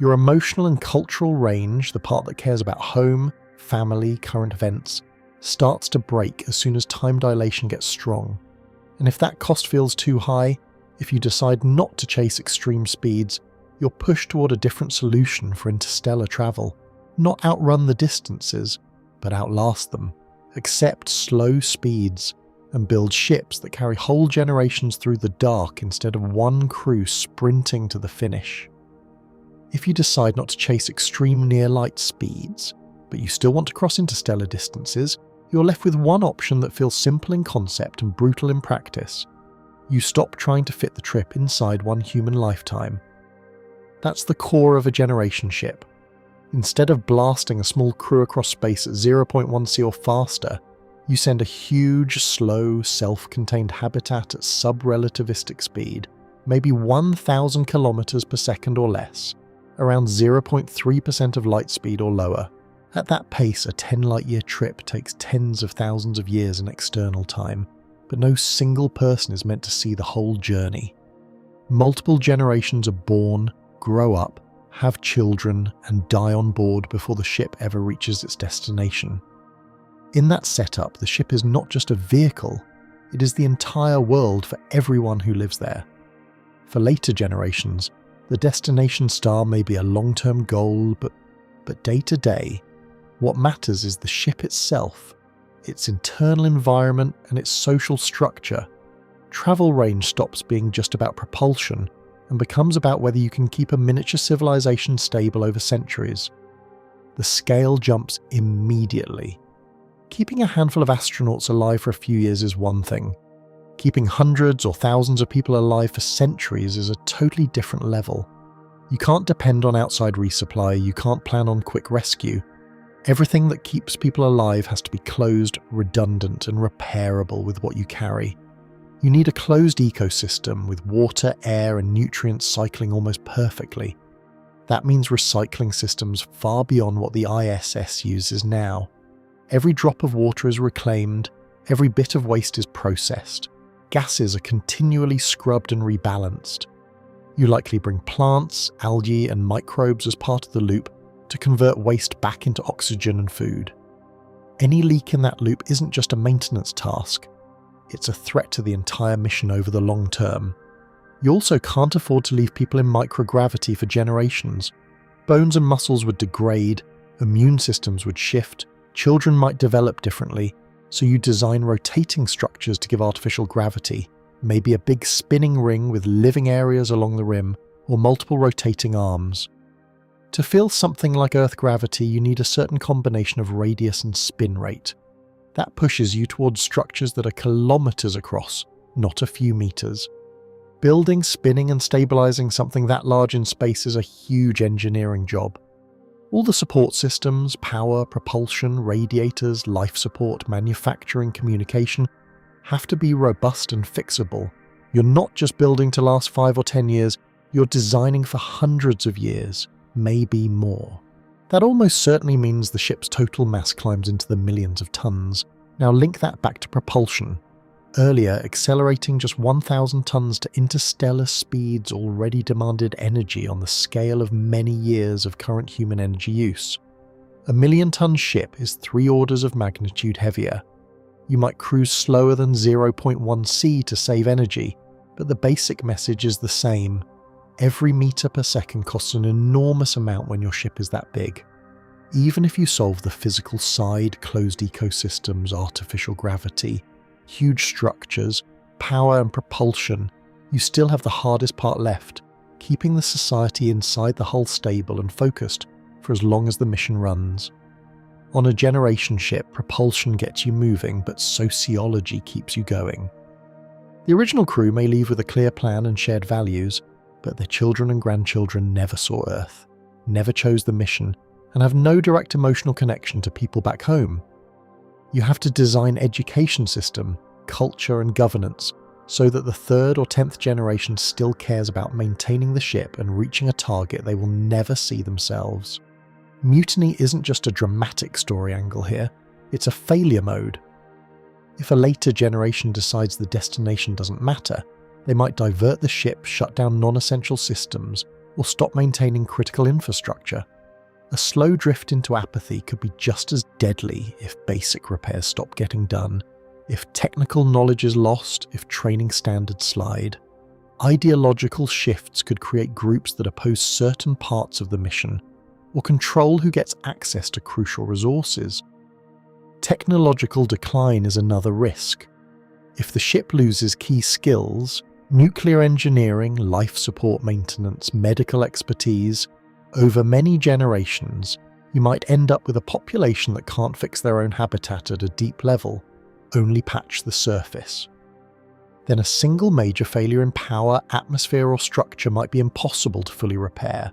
Your emotional and cultural range, the part that cares about home, family, current events, starts to break as soon as time dilation gets strong. And if that cost feels too high, if you decide not to chase extreme speeds, you're pushed toward a different solution for interstellar travel. Not outrun the distances, but outlast them. Accept slow speeds and build ships that carry whole generations through the dark instead of one crew sprinting to the finish. If you decide not to chase extreme near-light speeds, but you still want to cross interstellar distances, you're left with one option that feels simple in concept and brutal in practice. You stop trying to fit the trip inside one human lifetime. That's the core of a generation ship. Instead of blasting a small crew across space at 0.1 C or faster, you send a huge, slow, self-contained habitat at sub-relativistic speed, maybe 1,000 kilometers per second or less, around 0.3% of light speed or lower. At that pace, a 10-light-year trip takes tens of thousands of years in external time, but no single person is meant to see the whole journey. Multiple generations are born, grow up, have children, and die on board before the ship ever reaches its destination. In that setup, the ship is not just a vehicle, it is the entire world for everyone who lives there. For later generations, the destination star may be a long-term goal, but day to day, what matters is the ship itself, its internal environment and its social structure. Travel range stops being just about propulsion and becomes about whether you can keep a miniature civilization stable over centuries. The scale jumps immediately. Keeping a handful of astronauts alive for a few years is one thing. Keeping hundreds or thousands of people alive for centuries is a totally different level. You can't depend on outside resupply, you can't plan on quick rescue. Everything that keeps people alive has to be closed, redundant, and repairable with what you carry. You need a closed ecosystem with water, air, and nutrients cycling almost perfectly. That means recycling systems far beyond what the ISS uses now. Every drop of water is reclaimed, every bit of waste is processed. Gases are continually scrubbed and rebalanced. You likely bring plants, algae, and microbes as part of the loop to convert waste back into oxygen and food. Any leak in that loop isn't just a maintenance task, it's a threat to the entire mission over the long term. You also can't afford to leave people in microgravity for generations. Bones and muscles would degrade, immune systems would shift, children might develop differently, so you design rotating structures to give artificial gravity, maybe a big spinning ring with living areas along the rim, or multiple rotating arms. To feel something like Earth gravity, you need a certain combination of radius and spin rate. That pushes you towards structures that are kilometers across, not a few meters. Building, spinning, and stabilizing something that large in space is a huge engineering job. All the support systems, power, propulsion, radiators, life support, manufacturing, communication, have to be robust and fixable. You're not just building to last 5 or 10 years, you're designing for hundreds of years, maybe more. That almost certainly means the ship's total mass climbs into the millions of tons. Now link that back to propulsion. Earlier, accelerating just 1,000 tons to interstellar speeds already demanded energy on the scale of many years of current human energy use. A million-ton ship is 3 orders of magnitude heavier. You might cruise slower than 0.1 C to save energy, but the basic message is the same. Every meter per second costs an enormous amount when your ship is that big. Even if you solve the physical side, closed ecosystems, artificial gravity, huge structures, power and propulsion, you still have the hardest part left, keeping the society inside the hull stable and focused for as long as the mission runs. On a generation ship, propulsion gets you moving, but sociology keeps you going. The original crew may leave with a clear plan and shared values, but their children and grandchildren never saw Earth, never chose the mission, and have no direct emotional connection to people back home. You have to design education system, culture and governance so that the 3rd or 10th generation still cares about maintaining the ship and reaching a target they will never see themselves. Mutiny isn't just a dramatic story angle here, it's a failure mode. If a later generation decides the destination doesn't matter, they might divert the ship, shut down non-essential systems, or stop maintaining critical infrastructure. A slow drift into apathy could be just as deadly if basic repairs stop getting done, if technical knowledge is lost, if training standards slide. Ideological shifts could create groups that oppose certain parts of the mission, or control who gets access to crucial resources. Technological decline is another risk. If the ship loses key skills, nuclear engineering, life support maintenance, medical expertise, over many generations, you might end up with a population that can't fix their own habitat at a deep level, only patch the surface. Then a single major failure in power, atmosphere or structure might be impossible to fully repair.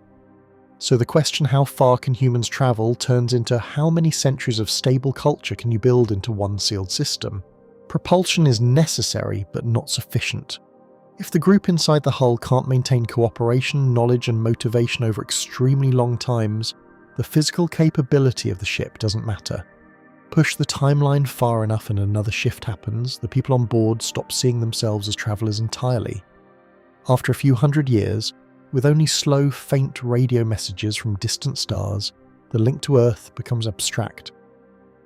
So the question how far can humans travel turns into how many centuries of stable culture can you build into one sealed system. Propulsion is necessary but not sufficient. If the group inside the hull can't maintain cooperation, knowledge and motivation over extremely long times, the physical capability of the ship doesn't matter. Push the timeline far enough and another shift happens, the people on board stop seeing themselves as travellers entirely. After a few hundred years, with only slow, faint radio messages from distant stars, the link to Earth becomes abstract.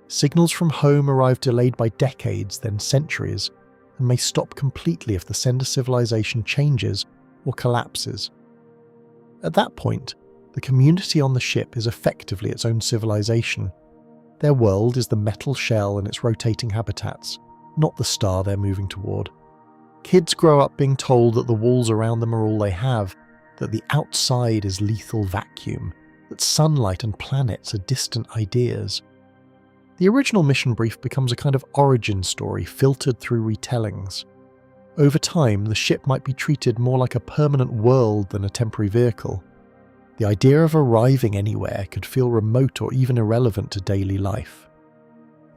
Signals from home arrive delayed by decades, then centuries, and may stop completely if the sender civilization changes or collapses. At that point, the community on the ship is effectively its own civilization. Their world is the metal shell and its rotating habitats, not the star they're moving toward. Kids grow up being told that the walls around them are all they have, that the outside is lethal vacuum, that sunlight and planets are distant ideas. The original mission brief becomes a kind of origin story filtered through retellings. Over time, the ship might be treated more like a permanent world than a temporary vehicle. The idea of arriving anywhere could feel remote or even irrelevant to daily life.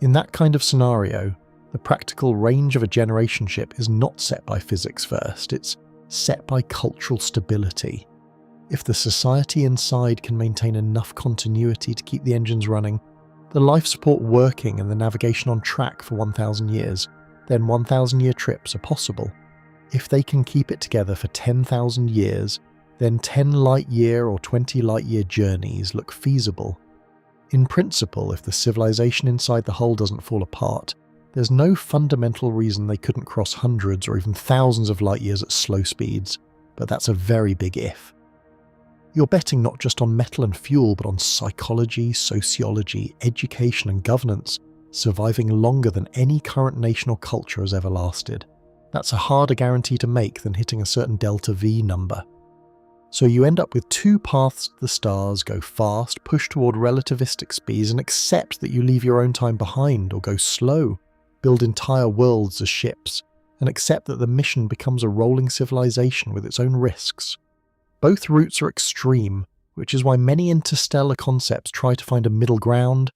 In that kind of scenario, the practical range of a generation ship is not set by physics first, it's set by cultural stability. If the society inside can maintain enough continuity to keep the engines running, the life support working and the navigation on track for 1,000 years, then 1,000-year trips are possible. If they can keep it together for 10,000 years, then 10 light-year or 20 light-year journeys look feasible. In principle, if the civilization inside the hull doesn't fall apart, there's no fundamental reason they couldn't cross hundreds or even thousands of light years at slow speeds, but that's a very big if. You're betting not just on metal and fuel, but on psychology, sociology, education and governance, surviving longer than any current nation or culture has ever lasted. That's a harder guarantee to make than hitting a certain delta V number. So you end up with two paths to the stars: go fast, push toward relativistic speeds, and accept that you leave your own time behind, or go slow, build entire worlds as ships, and accept that the mission becomes a rolling civilization with its own risks. Both routes are extreme, which is why many interstellar concepts try to find a middle ground,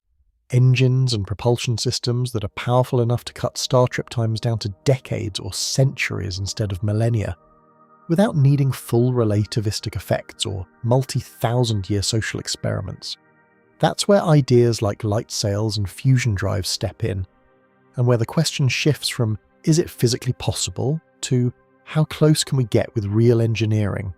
engines and propulsion systems that are powerful enough to cut star trip times down to decades or centuries instead of millennia, without needing full relativistic effects or multi-thousand-year social experiments. That's where ideas like light sails and fusion drives step in, and where the question shifts from "is it physically possible?" to "how close can we get with real engineering?"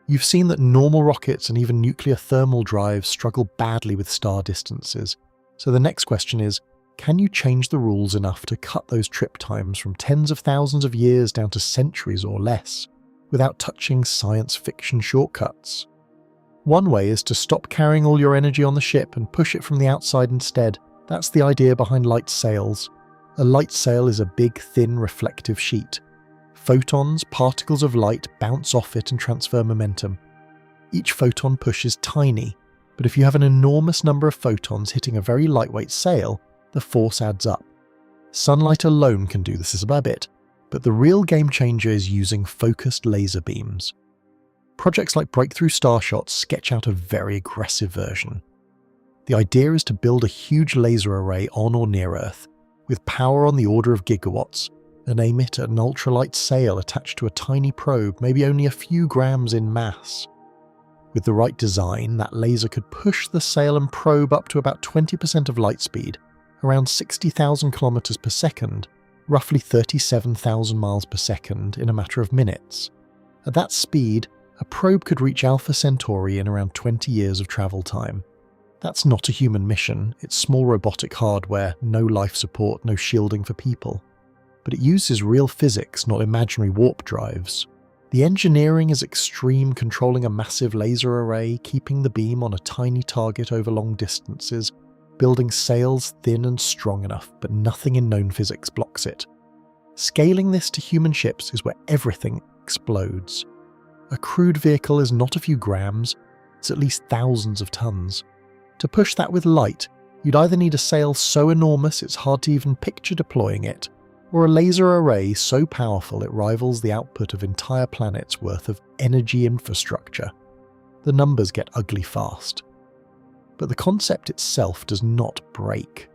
You've seen that normal rockets and even nuclear thermal drives struggle badly with star distances, so the next question is, can you change the rules enough to cut those trip times from tens of thousands of years down to centuries or less, without touching science fiction shortcuts? One way is to stop carrying all your energy on the ship and push it from the outside instead. That's the idea behind light sails. A light sail is a big, thin, reflective sheet. Photons, particles of light, bounce off it and transfer momentum. Each photon push is tiny, but if you have an enormous number of photons hitting a very lightweight sail, the force adds up. Sunlight alone can do this a bit, but the real game changer is using focused laser beams. Projects like Breakthrough Starshots sketch out a very aggressive version. The idea is to build a huge laser array on or near Earth, with power on the order of gigawatts, and aim it at an ultralight sail attached to a tiny probe, maybe only a few grams in mass. With the right design, that laser could push the sail and probe up to about 20% of light speed, around 60,000 kilometers per second, roughly 37,000 miles per second in a matter of minutes. At that speed, a probe could reach Alpha Centauri in around 20 years of travel time. That's not a human mission, it's small robotic hardware, no life support, no shielding for people. But it uses real physics, not imaginary warp drives. The engineering is extreme, controlling a massive laser array, keeping the beam on a tiny target over long distances, building sails thin and strong enough, but nothing in known physics blocks it. Scaling this to human ships is where everything explodes. A crewed vehicle is not a few grams, it's at least thousands of tons. To push that with light, you'd either need a sail so enormous it's hard to even picture deploying it, or a laser array so powerful it rivals the output of entire planets' worth of energy infrastructure. The numbers get ugly fast. But the concept itself does not break.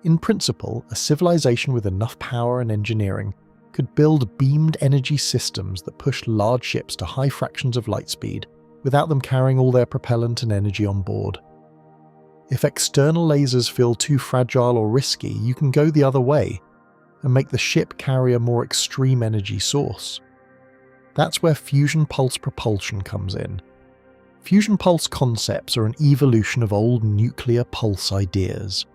In principle, a civilization with enough power and engineering could build beamed energy systems that push large ships to high fractions of light speed without them carrying all their propellant and energy on board. If external lasers feel too fragile or risky, you can go the other way and make the ship carry a more extreme energy source. That's where fusion pulse propulsion comes in. Fusion pulse concepts are an evolution of old nuclear pulse ideas.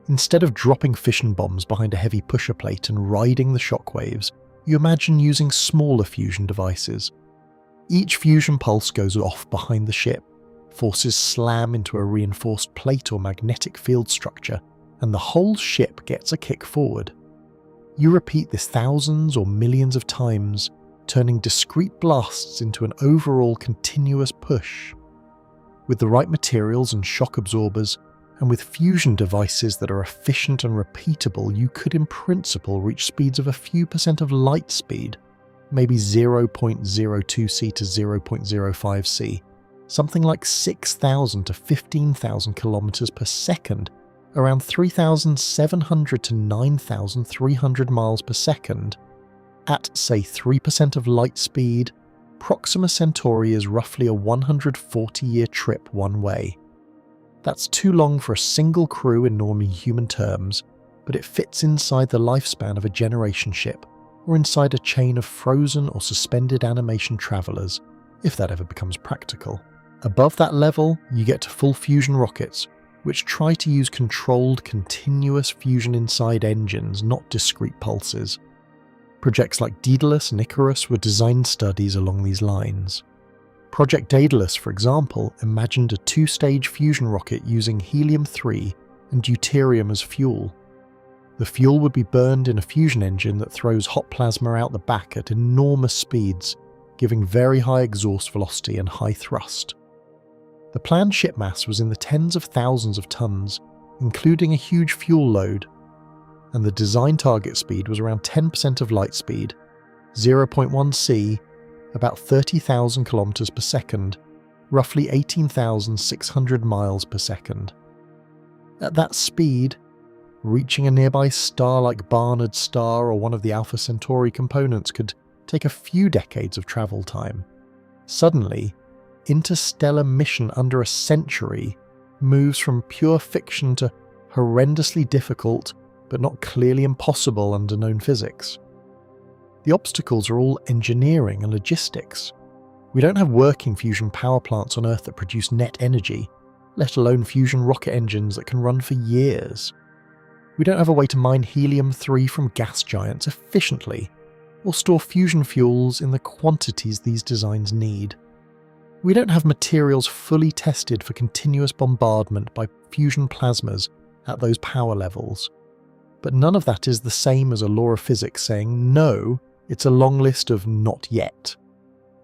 Instead of dropping fission bombs behind a heavy pusher plate and riding the shockwaves, you imagine using smaller fusion devices. Each fusion pulse goes off behind the ship, forces slam into a reinforced plate or magnetic field structure, and the whole ship gets a kick forward. You repeat this thousands or millions of times, turning discrete blasts into an overall continuous push. With the right materials and shock absorbers, and with fusion devices that are efficient and repeatable, you could in principle reach speeds of a few percent of light speed, maybe 0.02 c to 0.05 c, something like 6,000 to 15,000 kilometers per second, around 3,700 to 9,300 miles per second. At, say, 3% of light speed, Proxima Centauri is roughly a 140-year trip one way. That's too long for a single crew in normal human terms, but it fits inside the lifespan of a generation ship, or inside a chain of frozen or suspended animation travelers, if that ever becomes practical. Above that level, you get to full fusion rockets, which try to use controlled, continuous fusion inside engines, not discrete pulses. Projects like Daedalus and Icarus were designed studies along these lines. Project Daedalus, for example, imagined a two-stage fusion rocket using helium-3 and deuterium as fuel. The fuel would be burned in a fusion engine that throws hot plasma out the back at enormous speeds, giving very high exhaust velocity and high thrust. The planned ship mass was in the tens of thousands of tons, including a huge fuel load, and the design target speed was around 10% of light speed, 0.1 c, about 30,000 kilometers per second, roughly 18,600 miles per second. At that speed, reaching a nearby star like Barnard's star or one of the Alpha Centauri components could take a few decades of travel time. Suddenly, interstellar mission under a century moves from pure fiction to horrendously difficult but not clearly impossible under known physics. The obstacles are all engineering and logistics. We don't have working fusion power plants on Earth that produce net energy, let alone fusion rocket engines that can run for years. We don't have a way to mine helium-3 from gas giants efficiently, or store fusion fuels in the quantities these designs need. We don't have materials fully tested for continuous bombardment by fusion plasmas at those power levels. But none of that is the same as a law of physics saying no, it's a long list of not yet.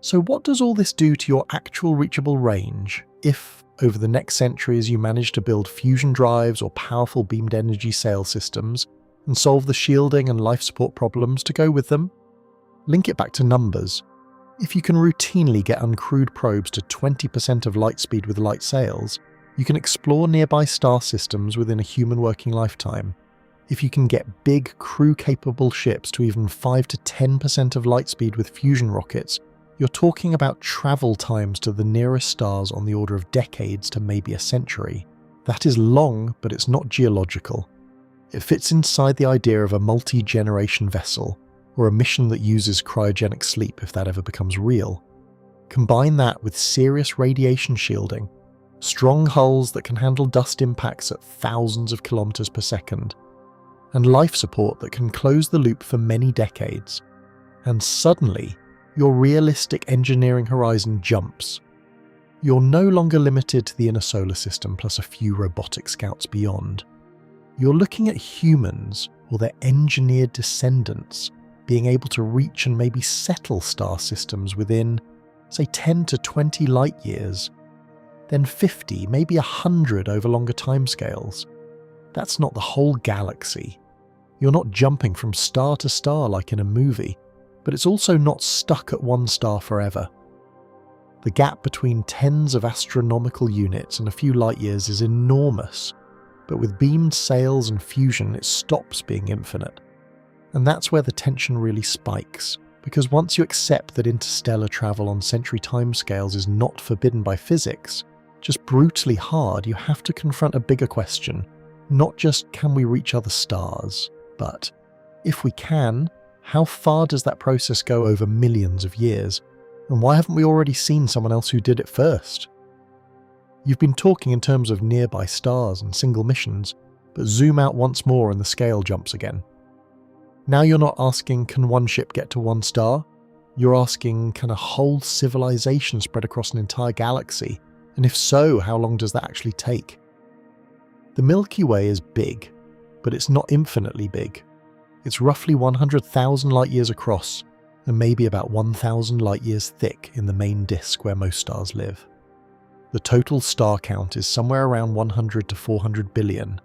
So what does all this do to your actual reachable range if, over the next centuries, you manage to build fusion drives or powerful beamed energy sail systems and solve the shielding and life support problems to go with them? Link it back to numbers. If you can routinely get uncrewed probes to 20% of light speed with light sails, you can explore nearby star systems within a human working lifetime. If you can get big, crew-capable ships to even 5 to 10% of light speed with fusion rockets, you're talking about travel times to the nearest stars on the order of decades to maybe a century. That is long, but it's not geological. It fits inside the idea of a multi-generation vessel, or a mission that uses cryogenic sleep if that ever becomes real. Combine that with serious radiation shielding, strong hulls that can handle dust impacts at thousands of kilometers per second, and life support that can close the loop for many decades. And suddenly, your realistic engineering horizon jumps. You're no longer limited to the inner solar system plus a few robotic scouts beyond. You're looking at humans, or their engineered descendants, being able to reach and maybe settle star systems within, say, 10 to 20 light years, then 50, maybe 100 over longer timescales. That's not the whole galaxy. You're not jumping from star to star like in a movie, but it's also not stuck at one star forever. The gap between tens of astronomical units and a few light years is enormous, but with beamed sails and fusion it stops being infinite. And that's where the tension really spikes, because once you accept that interstellar travel on century timescales is not forbidden by physics, just brutally hard, you have to confront a bigger question. Not just can we reach other stars, but if we can, how far does that process go over millions of years? And why haven't we already seen someone else who did it first? You've been talking in terms of nearby stars and single missions, but zoom out once more and the scale jumps again. Now you're not asking, can one ship get to one star? You're asking, can a whole civilization spread across an entire galaxy? And if so, how long does that actually take? The Milky Way is big, but it's not infinitely big. It's roughly 100,000 light-years across, and maybe about 1,000 light-years thick in the main disk where most stars live. The total star count is somewhere around 100 to 400 billion.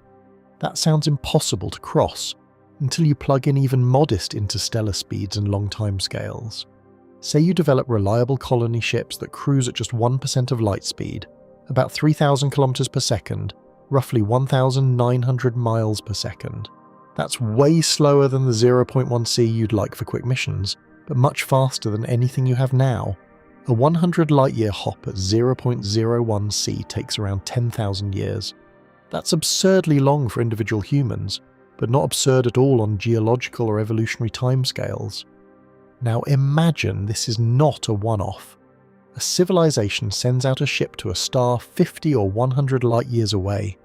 That sounds impossible to cross, until you plug in even modest interstellar speeds and long timescales. Say you develop reliable colony ships that cruise at just 1% of light speed, about 3,000 kilometers per second, roughly 1,900 miles per second. That's way slower than the 0.1 C you'd like for quick missions, but much faster than anything you have now. A 100 light-year hop at 0.01 C takes around 10,000 years. That's absurdly long for individual humans, but not absurd at all on geological or evolutionary timescales. Now imagine this is not a one-off. A civilization sends out a ship to a star 50 or 100 light-years away.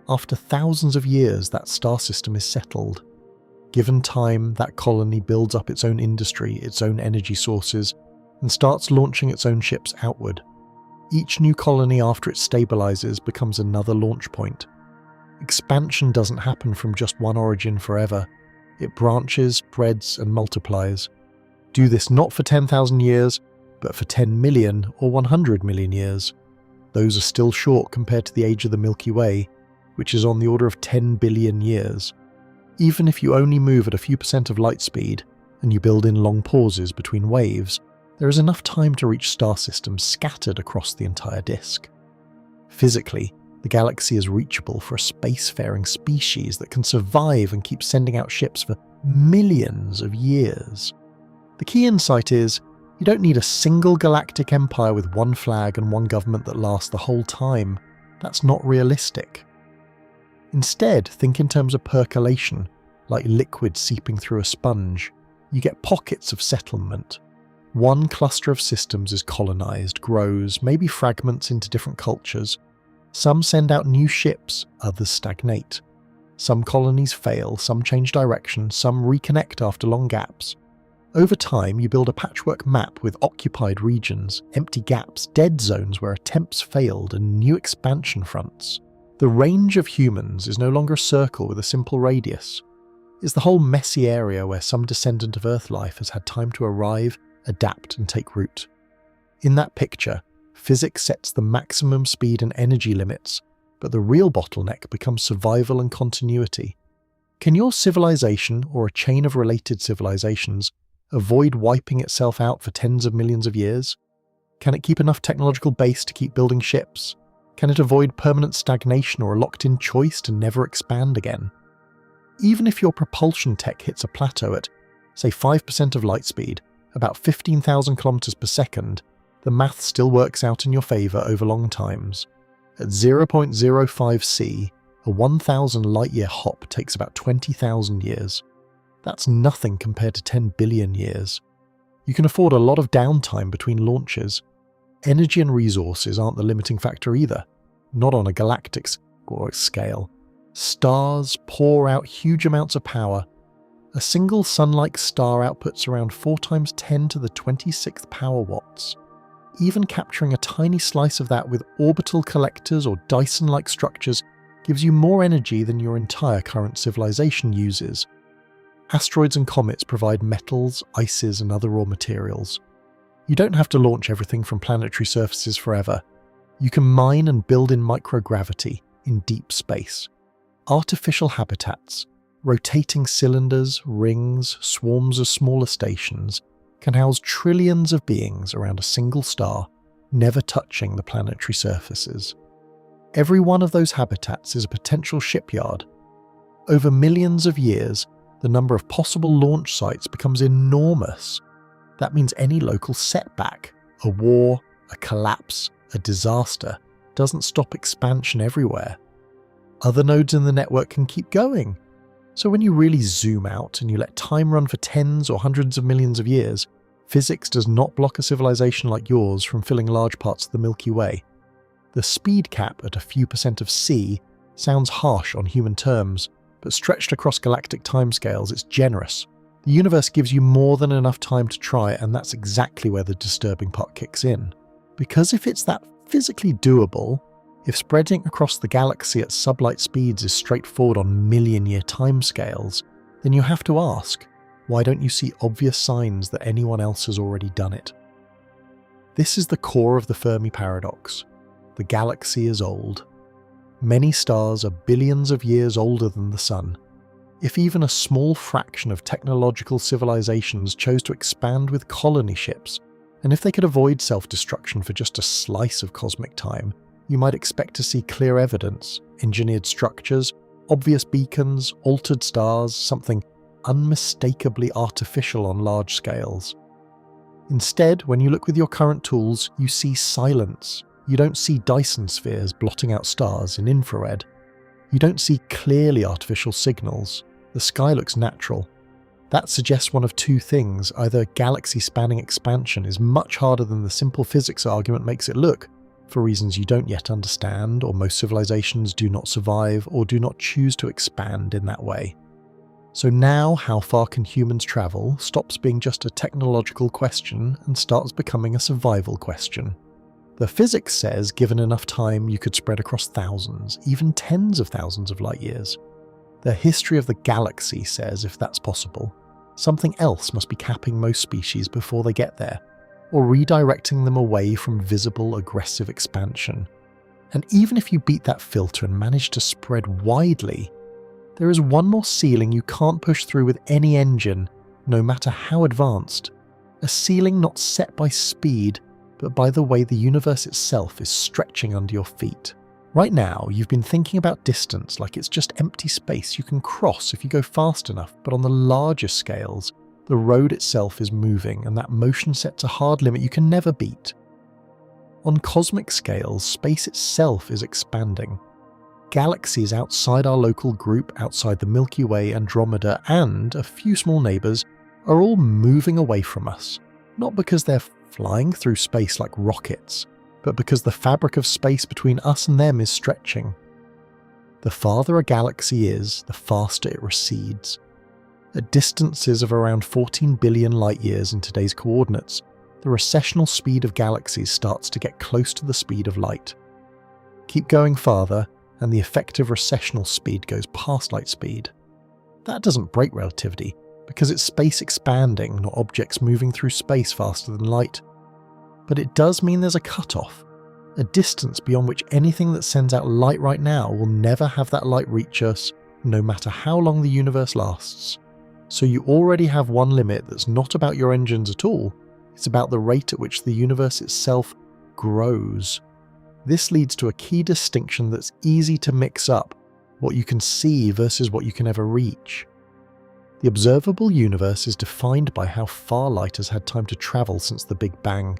After thousands of years, that star system is settled. Given time, that colony builds up its own industry, its own energy sources, and starts launching its own ships outward. Each new colony after it stabilizes becomes another launch point. Expansion doesn't happen from just one origin forever. It branches, spreads, and multiplies. Do this not for 10,000 years, but for 10 million or 100 million years. Those are still short compared to the age of the Milky Way, which is on the order of 10 billion years. Even if you only move at a few percent of light speed, and you build in long pauses between waves, there is enough time to reach star systems scattered across the entire disk. Physically, the galaxy is reachable for a spacefaring species that can survive and keep sending out ships for millions of years. The key insight is, you don't need a single galactic empire with one flag and one government that lasts the whole time. That's not realistic. Instead, think in terms of percolation, like liquid seeping through a sponge. You get pockets of settlement. One cluster of systems is colonized, grows, maybe fragments into different cultures. Some send out new ships, others stagnate. Some colonies fail, some change direction, some reconnect after long gaps. Over time, you build a patchwork map with occupied regions, empty gaps, dead zones where attempts failed, and new expansion fronts. The range of humans is no longer a circle with a simple radius. It's the whole messy area where some descendant of Earth life has had time to arrive, adapt, and take root. In that picture, physics sets the maximum speed and energy limits, but the real bottleneck becomes survival and continuity. Can your civilization, or a chain of related civilizations, avoid wiping itself out for tens of millions of years? Can it keep enough technological base to keep building ships? Can it avoid permanent stagnation or a locked-in choice to never expand again? Even if your propulsion tech hits a plateau at, say, 5% of light speed, about 15,000 kilometers per second, the math still works out in your favor over long times. At 0.05 c, a 1,000 light-year hop takes about 20,000 years. That's nothing compared to 10 billion years. You can afford a lot of downtime between launches. Energy and resources aren't the limiting factor either, not on a galactic scale. Stars pour out huge amounts of power. A single sun-like star outputs around 4 times 10 to the 26th power watts. Even capturing a tiny slice of that with orbital collectors or Dyson-like structures gives you more energy than your entire current civilization uses. Asteroids and comets provide metals, ices, and other raw materials. You don't have to launch everything from planetary surfaces forever. You can mine and build in microgravity in deep space. Artificial habitats, rotating cylinders, rings, swarms of smaller stations can house trillions of beings around a single star, never touching the planetary surfaces. Every one of those habitats is a potential shipyard. Over millions of years, the number of possible launch sites becomes enormous. That means any local setback, a war, a collapse, a disaster, doesn't stop expansion everywhere. Other nodes in the network can keep going. So when you really zoom out and you let time run for tens or hundreds of millions of years, physics does not block a civilization like yours from filling large parts of the Milky Way. The speed cap at a few % of c sounds harsh on human terms, but stretched across galactic timescales, it's generous. The universe gives you more than enough time to try, and that's exactly where the disturbing part kicks in. Because if it's that physically doable, if spreading across the galaxy at sublight speeds is straightforward on million-year timescales, then you have to ask, why don't you see obvious signs that anyone else has already done it? This is the core of the Fermi paradox. The galaxy is old. Many stars are billions of years older than the Sun. If even a small fraction of technological civilizations chose to expand with colony ships, and if they could avoid self-destruction for just a slice of cosmic time, you might expect to see clear evidence, engineered structures, obvious beacons, altered stars, something unmistakably artificial on large scales. Instead, when you look with your current tools, you see silence. You don't see Dyson spheres blotting out stars in infrared. You don't see clearly artificial signals. The sky looks natural. That suggests one of two things. Either galaxy-spanning expansion is much harder than the simple physics argument makes it look, for reasons you don't yet understand, or most civilizations do not survive or do not choose to expand in that way. So now how far can humans travel stops being just a technological question and starts becoming a survival question. The physics says given enough time you could spread across thousands, even tens of thousands of light years. The history of the galaxy says if that's possible, something else must be capping most species before they get there, or redirecting them away from visible aggressive expansion. And even if you beat that filter and manage to spread widely, there is one more ceiling you can't push through with any engine, no matter how advanced. A ceiling not set by speed, but by the way the universe itself is stretching under your feet. Right now, you've been thinking about distance like it's just empty space you can cross if you go fast enough, but on the larger scales, the road itself is moving, and that motion sets a hard limit you can never beat. On cosmic scales, space itself is expanding. Galaxies outside our local group, outside the Milky Way, Andromeda, and a few small neighbours are all moving away from us, not because they're flying through space like rockets, but because the fabric of space between us and them is stretching. The farther a galaxy is, the faster it recedes. At distances of around 14 billion light-years in today's coordinates, the recessional speed of galaxies starts to get close to the speed of light. Keep going farther, and the effective recessional speed goes past light speed. That doesn't break relativity, because it's space expanding, not objects moving through space faster than light. But it does mean there's a cutoff, a distance beyond which anything that sends out light right now will never have that light reach us, no matter how long the universe lasts. So you already have one limit that's not about your engines at all, it's about the rate at which the universe itself grows. This leads to a key distinction that's easy to mix up, what you can see versus what you can ever reach. The observable universe is defined by how far light has had time to travel since the Big Bang.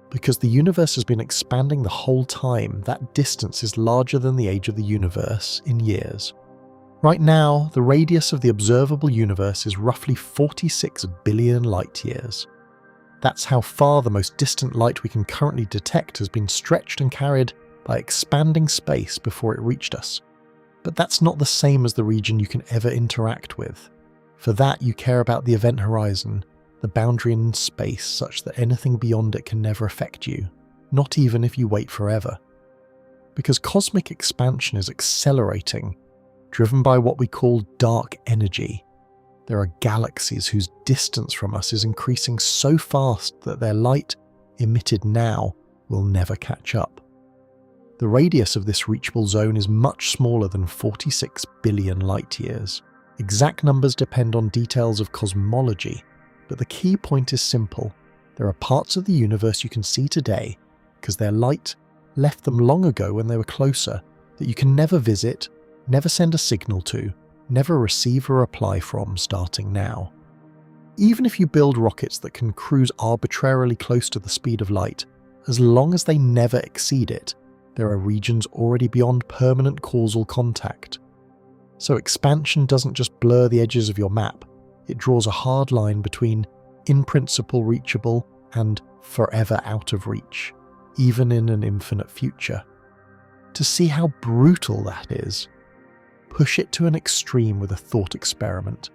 Because the universe has been expanding the whole time, that distance is larger than the age of the universe in years. Right now, the radius of the observable universe is roughly 46 billion light-years. That's how far the most distant light we can currently detect has been stretched and carried by expanding space before it reached us. But that's not the same as the region you can ever interact with. For that, you care about the event horizon, the boundary in space such that anything beyond it can never affect you, not even if you wait forever. Because cosmic expansion is accelerating, driven by what we call dark energy. There are galaxies whose distance from us is increasing so fast that their light, emitted now, will never catch up. The radius of this reachable zone is much smaller than 46 billion light-years. Exact numbers depend on details of cosmology, but the key point is simple. There are parts of the universe you can see today, because their light left them long ago when they were closer, that you can never visit, never send a signal to, never receive a reply from starting now. Even if you build rockets that can cruise arbitrarily close to the speed of light, as long as they never exceed it, there are regions already beyond permanent causal contact. So expansion doesn't just blur the edges of your map, it draws a hard line between in principle reachable and forever out of reach, even in an infinite future. To see how brutal that is, push it to an extreme with a thought experiment.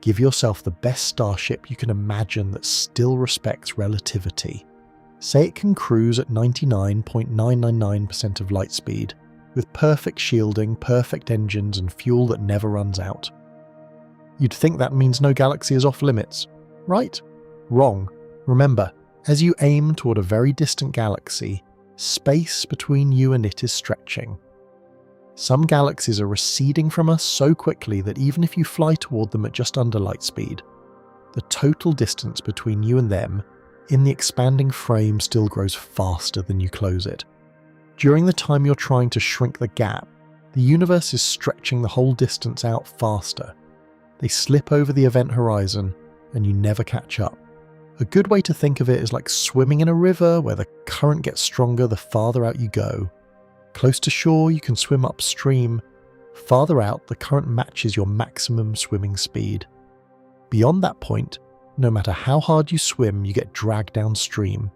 Give yourself the best starship you can imagine that still respects relativity. Say it can cruise at 99.999% of light speed, with perfect shielding, perfect engines, and fuel that never runs out. You'd think that means no galaxy is off limits, right? Wrong. Remember, as you aim toward a very distant galaxy, space between you and it is stretching. Some galaxies are receding from us so quickly that even if you fly toward them at just under light speed, the total distance between you and them in the expanding frame still grows faster than you close it. During the time you're trying to shrink the gap, the universe is stretching the whole distance out faster. They slip over the event horizon, and you never catch up. A good way to think of it is like swimming in a river where the current gets stronger the farther out you go. Close to shore, you can swim upstream. Farther out, the current matches your maximum swimming speed. Beyond that point, no matter how hard you swim, you get dragged downstream.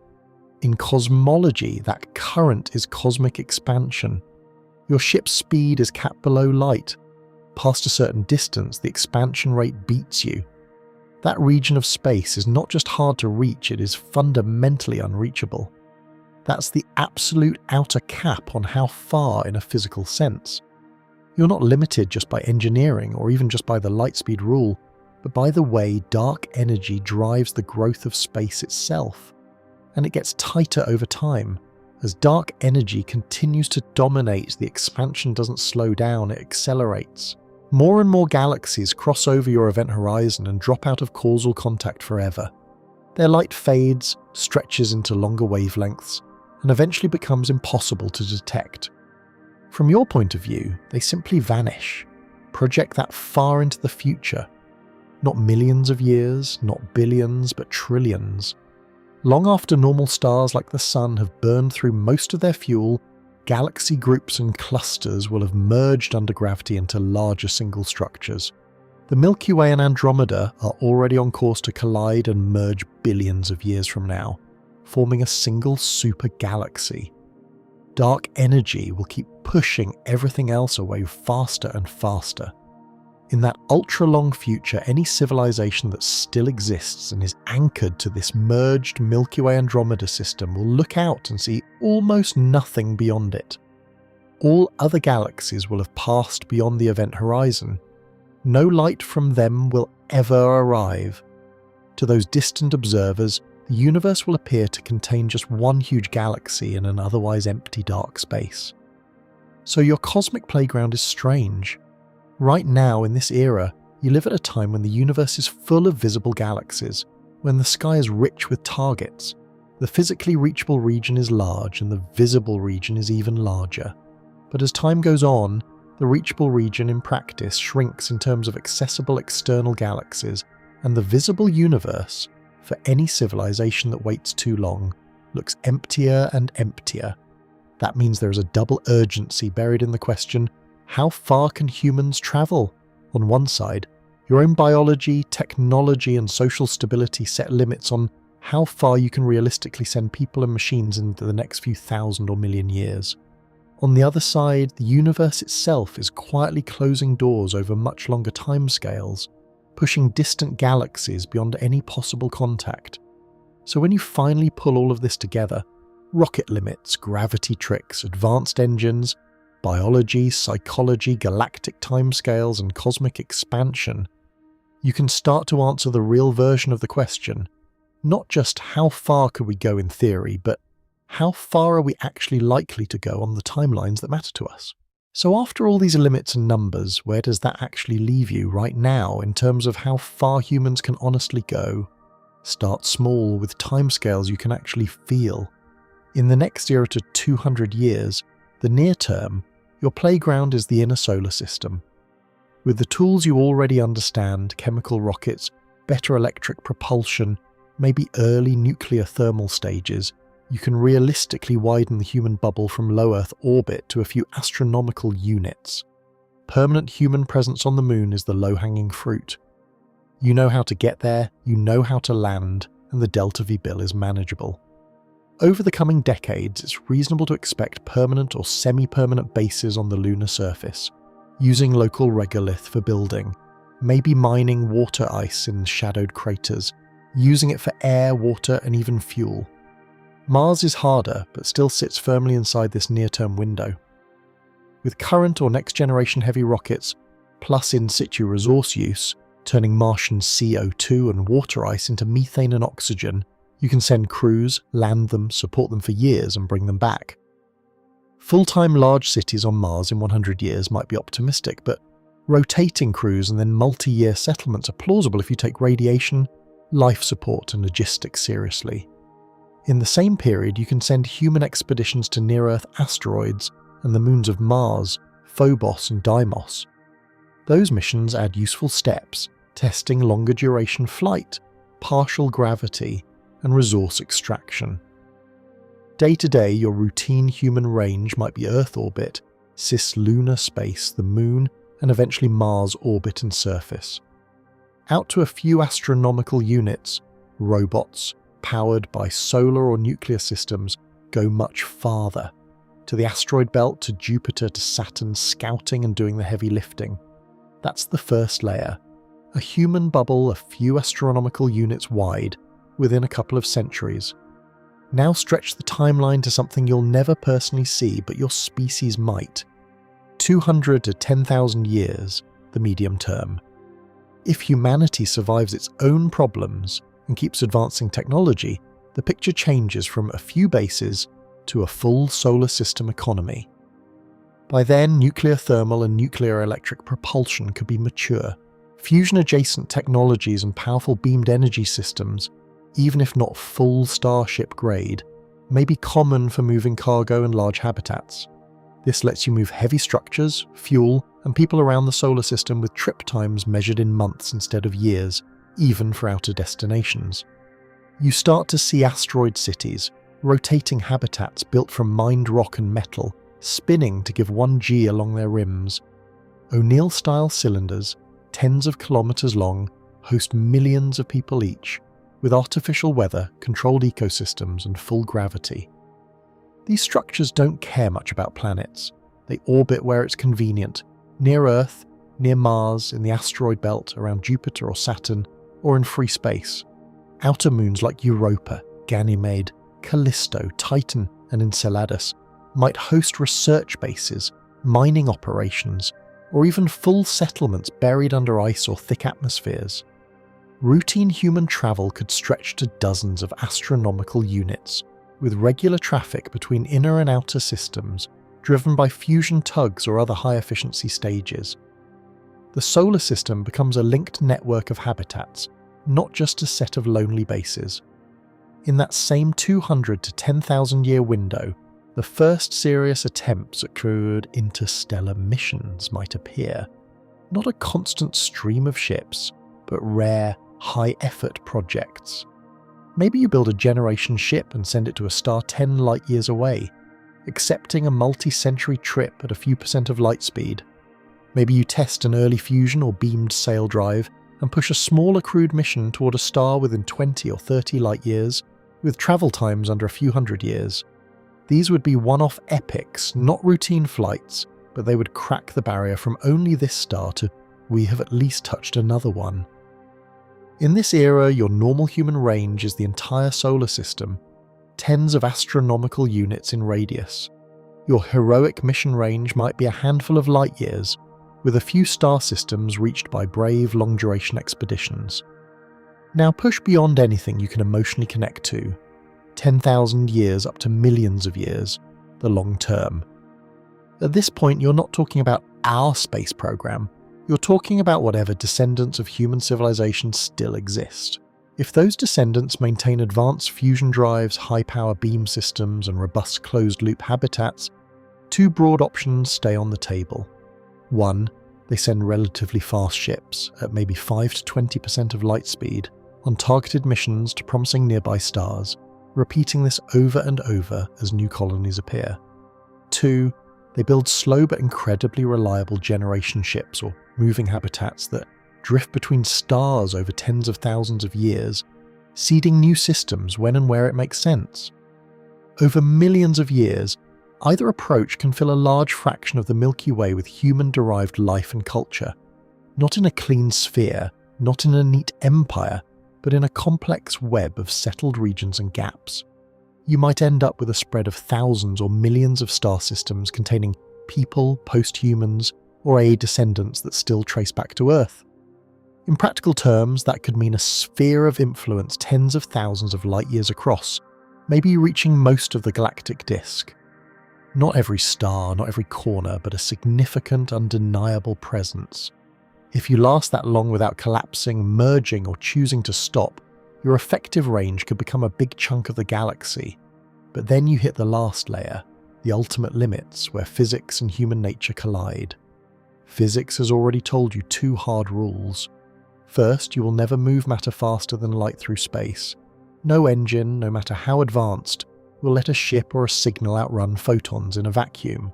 In cosmology, that current is cosmic expansion. Your ship's speed is capped below light. Past a certain distance, the expansion rate beats you. That region of space is not just hard to reach, it is fundamentally unreachable. That's the absolute outer cap on how far in a physical sense. You're not limited just by engineering or even just by the light speed rule, but by the way dark energy drives the growth of space itself. And it gets tighter over time. As dark energy continues to dominate, the expansion doesn't slow down, it accelerates. More and more galaxies cross over your event horizon and drop out of causal contact forever. Their light fades, stretches into longer wavelengths, and eventually becomes impossible to detect. From your point of view, they simply vanish. Project that far into the future. Not millions of years, not billions, but trillions. Long after normal stars like the Sun have burned through most of their fuel, galaxy groups and clusters will have merged under gravity into larger single structures. The Milky Way and Andromeda are already on course to collide and merge billions of years from now, forming a single super galaxy. Dark energy will keep pushing everything else away faster and faster. In that ultra-long future, any civilization that still exists and is anchored to this merged Milky Way Andromeda system will look out and see almost nothing beyond it. All other galaxies will have passed beyond the event horizon. No light from them will ever arrive. To those distant observers, the universe will appear to contain just one huge galaxy in an otherwise empty dark space. So your cosmic playground is strange. Right now, in this era, you live at a time when the universe is full of visible galaxies, when the sky is rich with targets. The physically reachable region is large and the visible region is even larger. But as time goes on, the reachable region in practice shrinks in terms of accessible external galaxies, and the visible universe, for any civilization that waits too long, looks emptier and emptier. That means there is a double urgency buried in the question, how far can humans travel? On one side, your own biology, technology, and social stability set limits on how far you can realistically send people and machines into the next few thousand or million years. On the other side, the universe itself is quietly closing doors over much longer timescales, pushing distant galaxies beyond any possible contact. So when you finally pull all of this together, rocket limits, gravity tricks, advanced engines, biology, psychology, galactic timescales, and cosmic expansion, you can start to answer the real version of the question, not just how far could we go in theory, but how far are we actually likely to go on the timelines that matter to us? So after all these limits and numbers, where does that actually leave you right now in terms of how far humans can honestly go? Start small with timescales you can actually feel. In the next 0 to 200 years, the near term, your playground is the inner solar system. With the tools you already understand, chemical rockets, better electric propulsion, maybe early nuclear thermal stages, you can realistically widen the human bubble from low Earth orbit to a few astronomical units. Permanent human presence on the moon is the low-hanging fruit. You know how to get there, you know how to land, and the delta V bill is manageable. Over the coming decades, it's reasonable to expect permanent or semi-permanent bases on the lunar surface, using local regolith for building, maybe mining water ice in shadowed craters, using it for air, water, and even fuel. Mars is harder, but still sits firmly inside this near-term window. With current or next-generation heavy rockets, plus in-situ resource use, turning Martian CO2 and water ice into methane and oxygen, you can send crews, land them, support them for years, and bring them back. Full-time large cities on Mars in 100 years might be optimistic, but rotating crews and then multi-year settlements are plausible if you take radiation, life support, and logistics seriously. In the same period, you can send human expeditions to near-Earth asteroids and the moons of Mars, Phobos, and Deimos. Those missions add useful steps, testing longer duration flight, partial gravity, and resource extraction. Day to day, your routine human range might be Earth orbit, cislunar space, the Moon, and eventually Mars orbit and surface. Out to a few astronomical units, robots, powered by solar or nuclear systems, go much farther. To the asteroid belt, to Jupiter, to Saturn, scouting and doing the heavy lifting. That's the first layer. A human bubble a few astronomical units wide, within a couple of centuries. Now stretch the timeline to something you'll never personally see, but your species might. 200 to 10,000 years, the medium term. If humanity survives its own problems and keeps advancing technology, the picture changes from a few bases to a full solar system economy. By then, nuclear thermal and nuclear electric propulsion could be mature. Fusion-adjacent technologies and powerful beamed energy systems, even if not full Starship grade, may be common for moving cargo and large habitats. This lets you move heavy structures, fuel, and people around the solar system with trip times measured in months instead of years, even for outer destinations. You start to see asteroid cities, rotating habitats built from mined rock and metal, spinning to give 1G along their rims. O'Neill-style cylinders, tens of kilometers long, host millions of people each, with artificial weather, controlled ecosystems, and full gravity. These structures don't care much about planets. They orbit where it's convenient, near Earth, near Mars, in the asteroid belt around Jupiter or Saturn, or in free space. Outer moons like Europa, Ganymede, Callisto, Titan, and Enceladus might host research bases, mining operations, or even full settlements buried under ice or thick atmospheres. Routine human travel could stretch to dozens of astronomical units, with regular traffic between inner and outer systems driven by fusion tugs or other high-efficiency stages. The solar system becomes a linked network of habitats, not just a set of lonely bases. In that same 200 to 10,000 year window, the first serious attempts at crewed interstellar missions might appear. Not a constant stream of ships, but rare, high-effort projects. Maybe you build a generation ship and send it to a star 10 light-years away, accepting a multi-century trip at a few % of light speed. Maybe you test an early fusion or beamed sail drive and push a smaller crewed mission toward a star within 20 or 30 light-years, with travel times under a few hundred years. These would be one-off epics, not routine flights, but they would crack the barrier from only this star to we have at least touched another one. In this era, your normal human range is the entire solar system, tens of astronomical units in radius. Your heroic mission range might be a handful of light-years, with a few star systems reached by brave, long-duration expeditions. Now push beyond anything you can emotionally connect to. 10,000 years up to millions of years, the long term. At this point, you're not talking about our space program. You're talking about whatever descendants of human civilization still exist. If those descendants maintain advanced fusion drives, high-power beam systems, and robust closed-loop habitats, two broad options stay on the table. One, they send relatively fast ships, at maybe 5 to 20% of light speed, on targeted missions to promising nearby stars, repeating this over and over as new colonies appear. Two, they build slow but incredibly reliable generation ships or moving habitats that drift between stars over tens of thousands of years, seeding new systems when and where it makes sense. Over millions of years, either approach can fill a large fraction of the Milky Way with human-derived life and culture, not in a clean sphere, not in a neat empire, but in a complex web of settled regions and gaps. You might end up with a spread of thousands or millions of star systems containing people, post-humans, or descendants that still trace back to Earth. In practical terms, that could mean a sphere of influence tens of thousands of light-years across, maybe reaching most of the galactic disk. Not every star, not every corner, but a significant, undeniable presence. If you last that long without collapsing, merging, or choosing to stop, your effective range could become a big chunk of the galaxy. But then you hit the last layer, the ultimate limits, where physics and human nature collide. Physics has already told you two hard rules. First, you will never move matter faster than light through space. No engine, no matter how advanced, will let a ship or a signal outrun photons in a vacuum.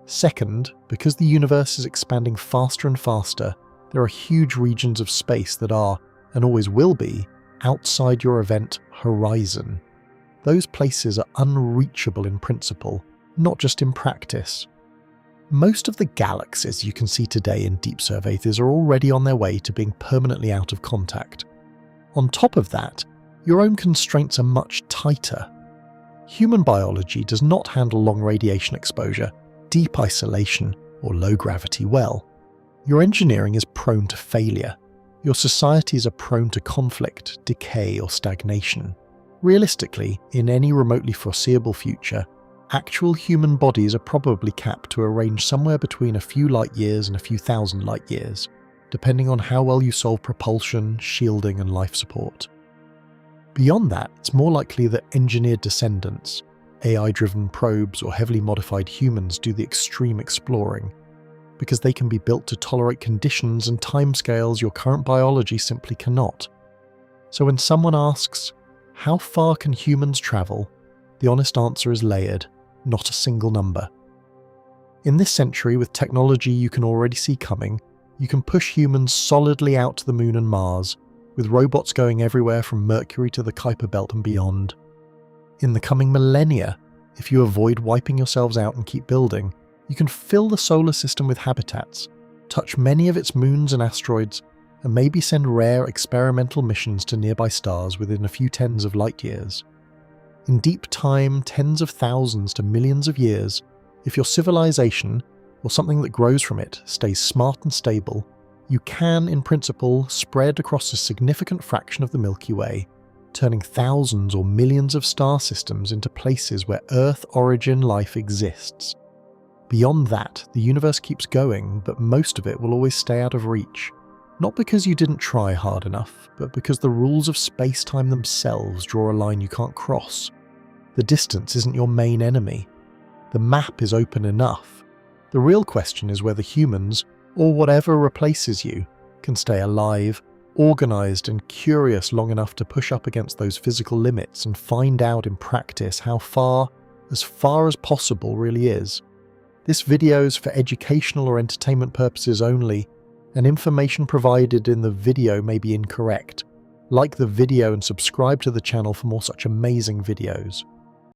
Second, because the universe is expanding faster and faster, there are huge regions of space that are, and always will be, outside your event horizon. Those places are unreachable in principle, not just in practice. Most of the galaxies you can see today in deep surveys are already on their way to being permanently out of contact. On top of that, your own constraints are much tighter. Human biology does not handle long radiation exposure, deep isolation, or low gravity well. Your engineering is prone to failure. Your societies are prone to conflict, decay, or stagnation. Realistically, in any remotely foreseeable future, actual human bodies are probably capped to a range somewhere between a few light-years and a few thousand light-years, depending on how well you solve propulsion, shielding, and life support. Beyond that, it's more likely that engineered descendants, AI-driven probes, or heavily modified humans do the extreme exploring, because they can be built to tolerate conditions and timescales your current biology simply cannot. So when someone asks, how far can humans travel? The honest answer is layered, not a single number. In this century, with technology you can already see coming, you can push humans solidly out to the Moon and Mars, with robots going everywhere from Mercury to the Kuiper Belt and beyond. In the coming millennia, if you avoid wiping yourselves out and keep building, you can fill the solar system with habitats, touch many of its moons and asteroids, and maybe send rare experimental missions to nearby stars within a few tens of light years. In deep time, tens of thousands to millions of years, if your civilization, or something that grows from it, stays smart and stable, you can, in principle, spread across a significant fraction of the Milky Way, turning thousands or millions of star systems into places where Earth-origin life exists. Beyond that, the universe keeps going, but most of it will always stay out of reach. Not because you didn't try hard enough, but because the rules of space-time themselves draw a line you can't cross. The distance isn't your main enemy. The map is open enough. The real question is whether humans, or whatever replaces you, can stay alive, organised and curious long enough to push up against those physical limits and find out in practice how far as possible really is. This video is for educational or entertainment purposes only, and information provided in the video may be incorrect. Like the video and subscribe to the channel for more such amazing videos.